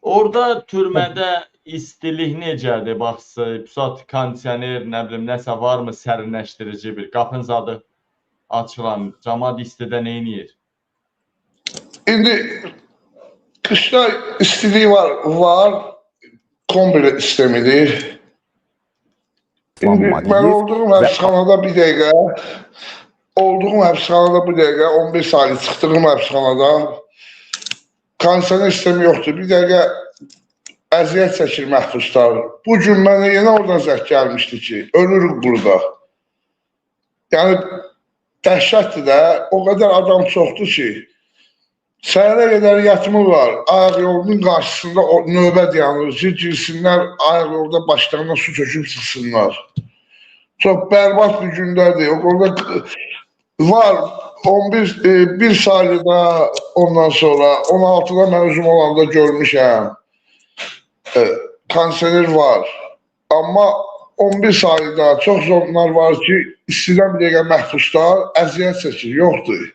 Orada türmədə istilik necədir? Baxsı, pusat, kondisioner, nə bilim, nəsə varmı sərinləşdirici bir? Qapın zadı açılan, camaat istidə nə edir? İndi qışda istiliyi var. Komple istemidir. Şimdi ben olduğum həbsxanada bir dəqiqə, 11 saylı çıxdığım həbsxanada kondisioner sistemi yoxdur. Bir dəqiqə əziyyət çəkir məhbuslar. Bu gün mənə yenə oradan zəng gəlmişdi ki, ölürük burada. Yəni dəhşətdir də, o qədər adam çoxdur ki, səhərə qədər yatmırlar, ayaq yolunun qarşısında növbə dayanır ki, girsinlər, ayaq yolda başlarına su töküb çıxsınlar. Çox bərbad bir gündədir. Orada var bir saylıda, ondan sonra 16'da mən özüm olanda görmüşəm. Kondisioner var. Amma 11 saylıda çox zonlar var ki, istidən bir dəqiqə məhbuslar əziyyət çəkir, yoxdur.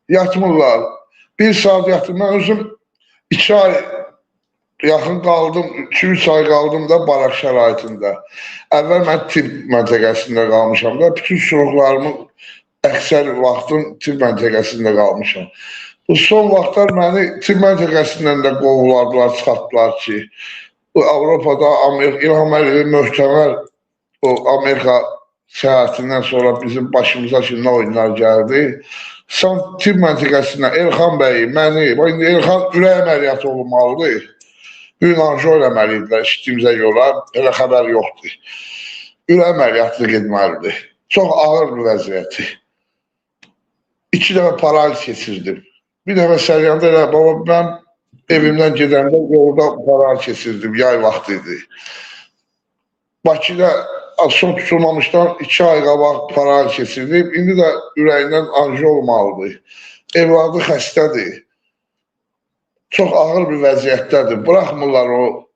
Yatmırlar. Bir saat yatdım. Mən özüm 2 ay yaxın qaldım, 2-3 ay qaldım da barak şəraitində. Əvvəl mən tibb məntəqəsində qalmışam da, bütün soruqlarımın əksər vaxtın tibb məntəqəsində qalmışam. Bu son vaxtlar məni tibb məntəqəsindən də qovuladılar, çıxartdılar ki, Avropada İlham Əliyev möhtəmər o Amerika səyahətindən sonra bizim başımıza ki, nə oyunlar gəldi. Sən tibb məntəqəsindən Elxan bəyi, məni, indi Elxan ürək əməliyyatı olmalıdır. Bir gün anjo eləməliydilər, işitdiyimizə görə, elə xəbər yoxdur. Ürək əməliyyatı getməlidir. Çox ağır bir vəziyyəti. 2 dəfə paraliz keçirdim. Bir dəfə Səryanda elə, baba, mən evimdən gedəndə yolda paraliz keçirdim, yay vaxtı idi. Bakıda son tutulmamışdan 2 ay qabaq paraliz keçirdim. İndi də ürəyindən anjo olmalıdır. Evladı xəstədir. Çox ağır bir vəziyyətdədir. Bıraxmırlar o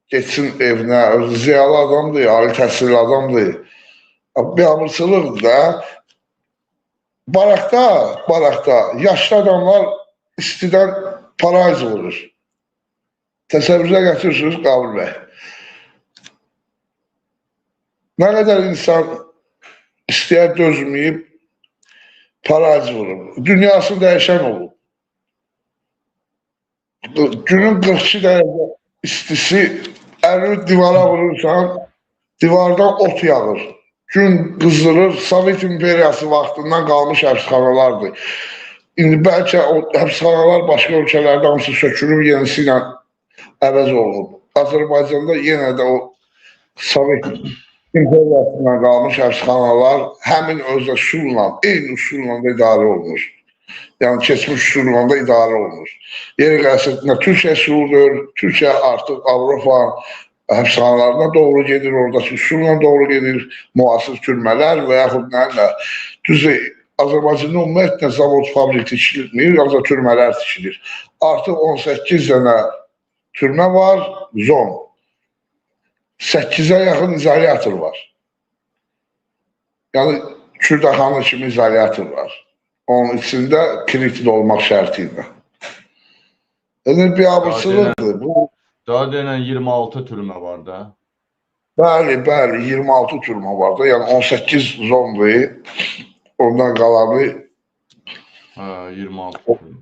geçsin evinə. Özü ziyalı adamdır, ali təhsilli adamdır. Bir abırsılıqdır da. Barakda yaşlı adamlar istidən paraliz vurur. Təsəvvürə gətirirsiniz Qabul bəy. Nə qədər insan istəyər dözməyib paraliz vurur. Dünyası dəyişən olur. Günün 42 dərəcə istisi, əlini divara vurursan, divardan ot yağır. Gün qızdırır, Sovet İmperiyası vaxtından qalmış həbsxanalardır. İndi bəlkə o həbsxanalar başqa ölkələrdə hamısı sökülüb, yenisi ilə əvəz olunub. Azərbaycanda yenə də o Sovet İmperiyasından qalmış həbsxanalar həmin özə üsulla, eyni üsulla da idarə olunur. Yəni keçmiş üsulla da idarə olunur. Yeri gəlsətində Türkiyə üsuludur, Türkiyə artıq Avropa həbsxanalarına doğru gedir, oradakı üsulla doğru gedir, müasir türmələr və yaxud nələ. Düzdür, Azərbaycanda ümumiyyətlə zavod fabrik tikilmir, ancaq türmələr tikilir. Artıq 18 dənə türmə var, zon. 8-ə yaxın izolyator var. Yəni, Kürdəxanı kimi izolyator var. Onun içində kilitli olmaq şərti ilə. Yəni, bir abırsılıqdır. Daha denən 26 türmə var da. Bəli, 26 türmə var da. Yəni, 18 zondur. Ondan qalanı 26 türmə.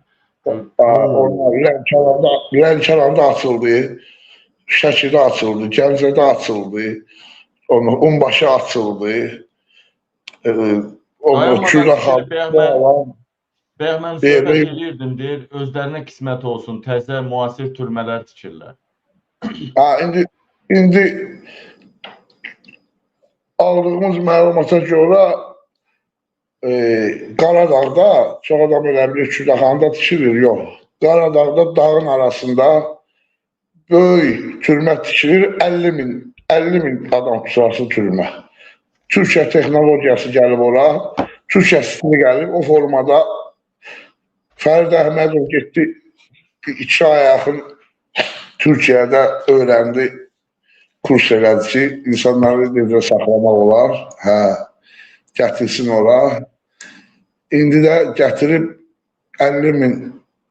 Lənkəranda açıldı, Şəkidə açıldı, Gəncədə açıldı, Unbaşı açıldı. Mən söhbət edirdim, deyir, özlərinə qismət olsun, təzə müasir türmələr tikirlər. İndi aldığımız məlumata görə Qaradağda çox adam elə bilir Kürdəxanda tikilir, yox. Qaradağda dağın arasında böyük türmə tikilir, 50 min adam tutarsı türmə. Türkiyə texnologiyası gəlib ora, Türkiyə stili gəlib, o formada Fərid Əhmədov getdi, 2 aya yaxın Türkiyədə öyrəndi, kurs elədi ki, insanları necə saxlamaq olar, gətirsin ora. İndi də gətirib 50 min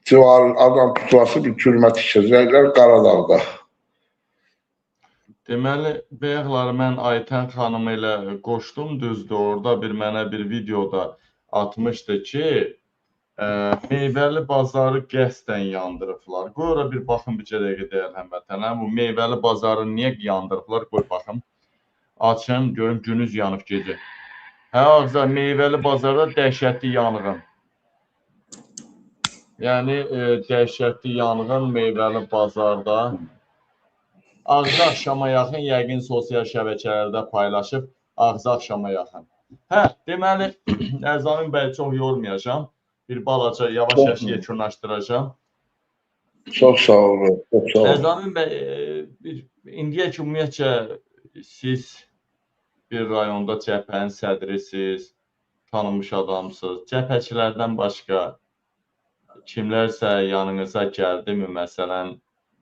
civarı adam tutulası bir türmə tikəcəklər Qaradağda. Deməli, bayaqlar mən Aytən xanımı ilə qoşdum, düzdür, orada mənə bir videoda atmışdı ki, meyvəli bazarı qəsdən yandırıblar. Qoy ora bir baxın, bir dəqiqə deyil həmvətənə. Bu meyvəli bazarı niyə yandırıblar? Qoy baxın. Açın, görün, günüz yanıb gecə. Ağza meyvəli bazarda dəhşətli yanğın. Yəni, dəhşətli yanğın meyvəli bazarda. Ağza axşama yaxın, yəqin sosial şəbəkələrdə paylaşıb, ağza axşama yaxın. Deməli, Ərzamin bəy çox yormayacağım. Bir balaca, yavaş-yavaş yekunlaşdıracağım. Çox sağ olun, çox sağ olun. Ərzamin bəy, indiyə ki, ümumiyyətcə, siz bir rayonda cəbhənin sədrisiniz, tanınmış adamsınız. Cəbhəçilərdən başqa kimlərsə yanınıza gəldimi, məsələn,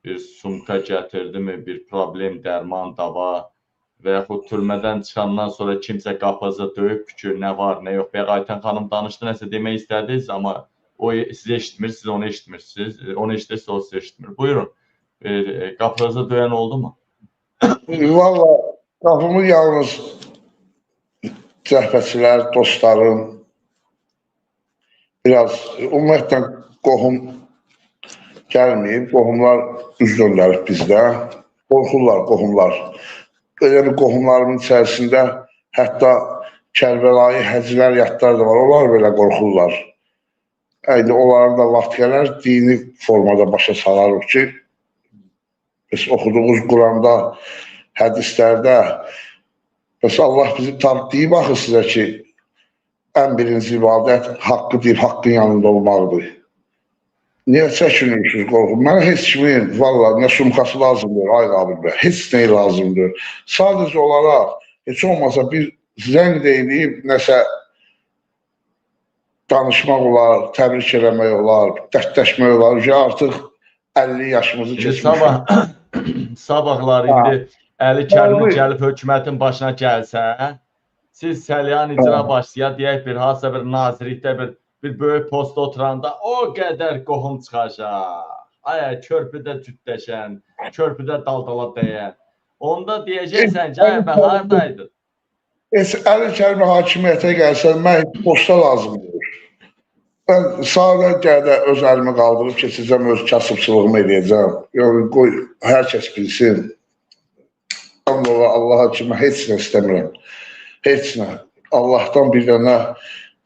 bir sumka gətirdimi, bir problem, dərman, dava və yaxud türmədən çıxandan sonra kimsə qapınıza döyüb ki, nə var, nə yox. Bayaq Aytən xanım danışdı, nəsə demək istədiniz, amma o sizi eşitmir, siz onu eşitmirsiniz. Onu eşitirsə, o sizi eşitmir. Buyurun, qapınıza döyən oldu mu? Valla, qapımı yalnız cəhbəçilər, dostlarım, biraz, ümumiyyətlə qohum gəlməyib, qohumlar üz döndərib bizdə, qorxurlar qohumlar. Elə bir qohumlarımın içərisində hətta Kərbəlayı həcilər yadlar da var, onlar belə qorxurlar. Onların da vaxt gələr, dini formada başa salarıq ki, biz oxuduğumuz Quranda, hədislərdə, Allah bizi deyib axı sizə ki, ən birinci ibadət haqqı deyib, haqqın yanında olmaqdır. Niyə çəkinirsiniz, qorxun? Mənə heç kimin, valla, nə sumkası lazımdır, ay Qabil bəy, heç nəyi lazımdır. Sadəcə olaraq, heç olmasa bir zəng deyilib, nəsə danışmaq olar, təbrik eləmək olar, dərdləşmək olar ki, artıq 50 yaşımızı keçmişik. Sabahlar indi Əli Kərimi gəlib hökumətin başına gəlsə, siz səlyan icra başlaya, deyək bir, hansısa bir nazirlikdə bir böyük postda oturanda o qədər qohum çıxacaq. Ay, körpüdə cütləşən, körpüdə daldala dəyən. Onda deyəcəksən ki, ay, mən haradaydın? Əli Kərimi hakimiyyətə gəlsən, mən posta lazımdır. Mən sadəcə öz əlimi qaldırıb keçəcəm, öz kasıbçılığımı eləyəcəm. Qoy, hər kəs bilsin. Allaha kimi heç nə istəmirəm. Heç nə. Allahdan bir dənə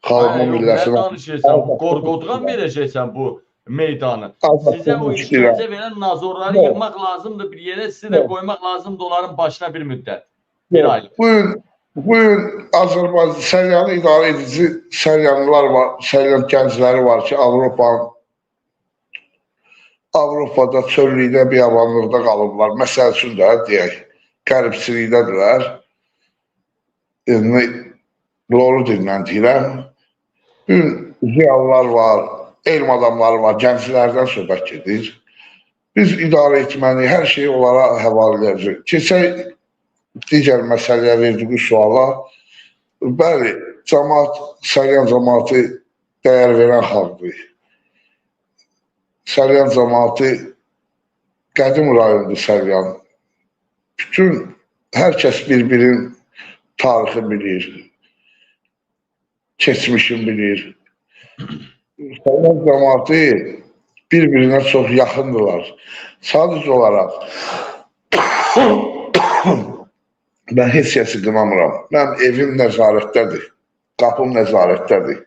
xalqımı, millətimə... Nə danışırsan? Qorqoduqan verəcəksən bu meydanı. Sizə o işgəncə verən nazorları yığmaq lazımdır bir yerə, sizi də qoymaq lazımdır onların başına bir müddət. Bir aylıq. Bugün Azərbaycan səryanı idarə edici səryanlılar var, səryan gəncləri var ki, Avropada çöllükdə, biyabanlıqda qalıblar. Məsəl üçün də, deyək, qəribçilikdədirlər. Doğru dillə deyirəm. Bugün ziyalılar var, elm adamları var, gənclərdən söhbət gedir. Biz idarə etməni, hər şeyi onlara həvalə edəcək. Keçək digər məsələyə verdiyi suala. Bəli, Səryan cəmaatı dəyər verən xalqdır. Səryan cəmaatı qədim rayondur Səryan. Bütün hər kəs bir-birinin tarixi bilir, keçmişini bilir. Səryan cəmaatı bir-birinə çox yaxındırlar. Sadəcə olaraq mən heç kəsi qınamıram. Mənim evim nəzarətdədir, qapım nəzarətdədir.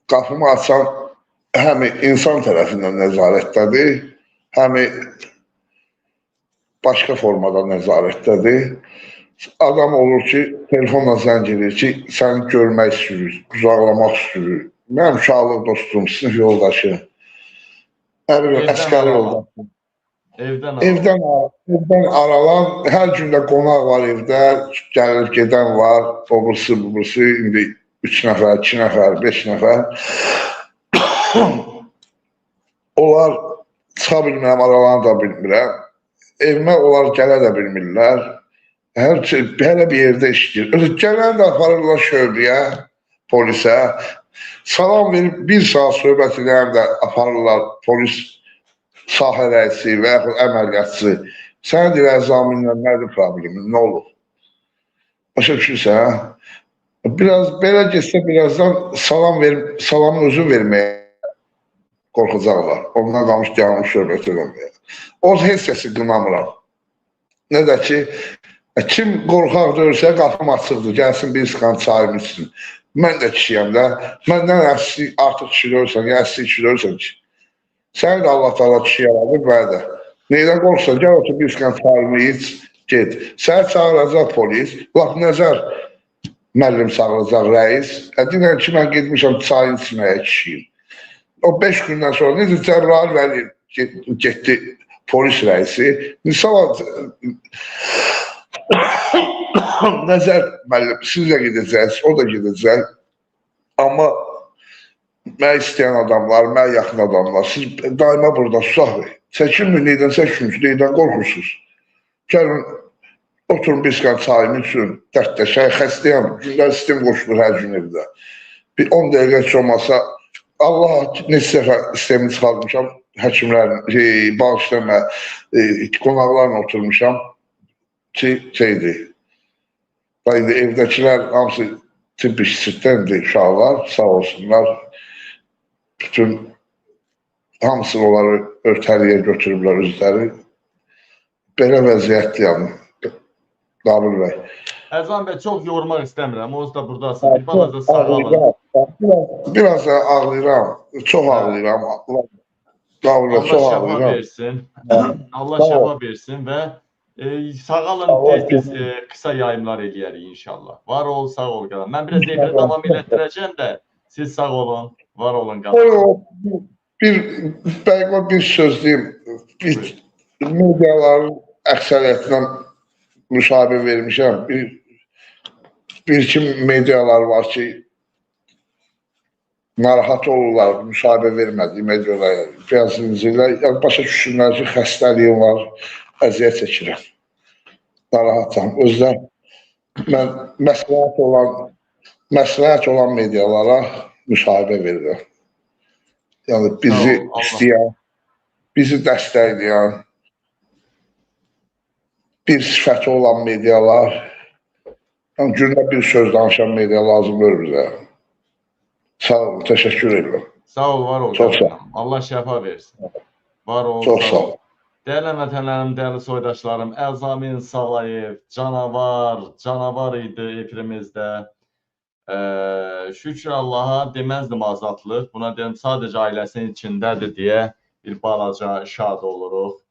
Qapımı açan həmi insan tərəfindən nəzarətdədir, həmi başqa formada nəzarətdədir. Adam olur ki, telefonla zəng edir ki, səni görmək istəyir, uzaqlamaq istəyir. Mənim uşaqlıq dostum, sinif yoldaşı, əskəri yoldaşı. Evdən aralan, hər gündə qonaq var evdə, gəlir, gedən var, obursu, indi 3 nəfər, 2 nəfər, 5 nəfər. Onlar çıxa bilmirəm, aralarını da bilmirəm. Evimə onlar gələ də bilmirlər. Hələ bir yerdə işləyir. Gələn də aparırlar şöbəyə, polisə. Salam verib 1 saat söhbət edən də aparırlar polis sahə rəisi və yaxud əməliyyatçı. Sən deyir, əzaminlə nədir problemin, nə olur? Başa düşürsən? Biraz belə getsə, birazdan salamın özü verməyə qorxacaqlar. Ondan qalmış gəlmiş söhbət eləməyə. O heç kəsi qınamıram. Nə də ki, kim qorxaq döyürsə, qapım açıqdır, gəlsin bir sıxan çayım içsin. Mən də kişiyəm də, məndən artıq kişi döyürsən, ya əsli kişi döyürsən ki, səni də Allah Taala kişi yaradır, mənə də. Neydən qorxsan, gəl otur bir sıxan çayımı iç, get. Səni çağıracaq polis, laf nəzər müəllim çağıracaq rəis. Deyirəm ki, mən getmişəm çayın içməyə kişiyim. O 5 gündən sonra necə Cəbrayıl Vəliyev getdi polis rəisi. Misal nəzər müəllim, siz də gedəcəksiniz, o da gedəcək. Amma mən istəyən adamlar, mən yaxın adamlar, siz daima burada susaq. Çəkinmir, neydən çəkinmir, neydən qorxursunuz? Gəlin, oturun bir sıqan çayımı üçün, dərdləşək, xəstəyəm, gündən sistem qoşulur hər gün evdə. Bir 10 dəqiqə heç olmasa, Allah neçə dəfə sistemini çıxartmışam, həkimlərin, bağışlama, qonaqlarla oturmuşam ki, şeydir. İndi evdəkilər hamısı tibb işçilərdir, uşaqlar, sağ olsunlar. Bütün hamısını onları örtəliyə götürüblər özləri. Belə vəziyyətliyəm, Nabil bəy. Əzam bəy, çox yormaq istəmirəm, o da buradasın, bir balaca sağalın. Biraz da ağlayıram, çox ağlayıram. Allah şəfa versin, Allah şəfa versin və sağalın, tez-tez qısa yayımlar eləyərik inşallah. Var ol, sağ ol qalan. Mən biraz evdə davam elətdirəcəm də, siz sağ olun, var olun qalan. Bir söz deyim, mediaların əksəriyyətindən müsahibə vermişəm. Bir-iki medialar var ki, narahat olurlar, müsahibə vermədi medialara. Biraz incirlər, başa düşsünlər ki, xəstəliyim var. Əziyyət çəkirəm. Narahatam. Özdə mən məsləhət olan medialara müsahibə verirəm. Yəni bizi istəyən, bizi dəstəkləyən, bir sifəti olan medialar, yəni gündə bir söz danışan media lazım görür bizə. Sağ olun, təşəkkür edirəm. Sağ ol, var ol. Çox sağ ol. Allah şəfa versin. Var ol, çox sağ ol. Dəyərli vətənlərim, dəyərli soydaşlarım, Əzamin Salayev canavar idi efirimizdə. Şükür Allaha deməzdim azadlıq. Buna deyim, sadəcə ailəsinin içindədir deyə bir balaca şad oluruq.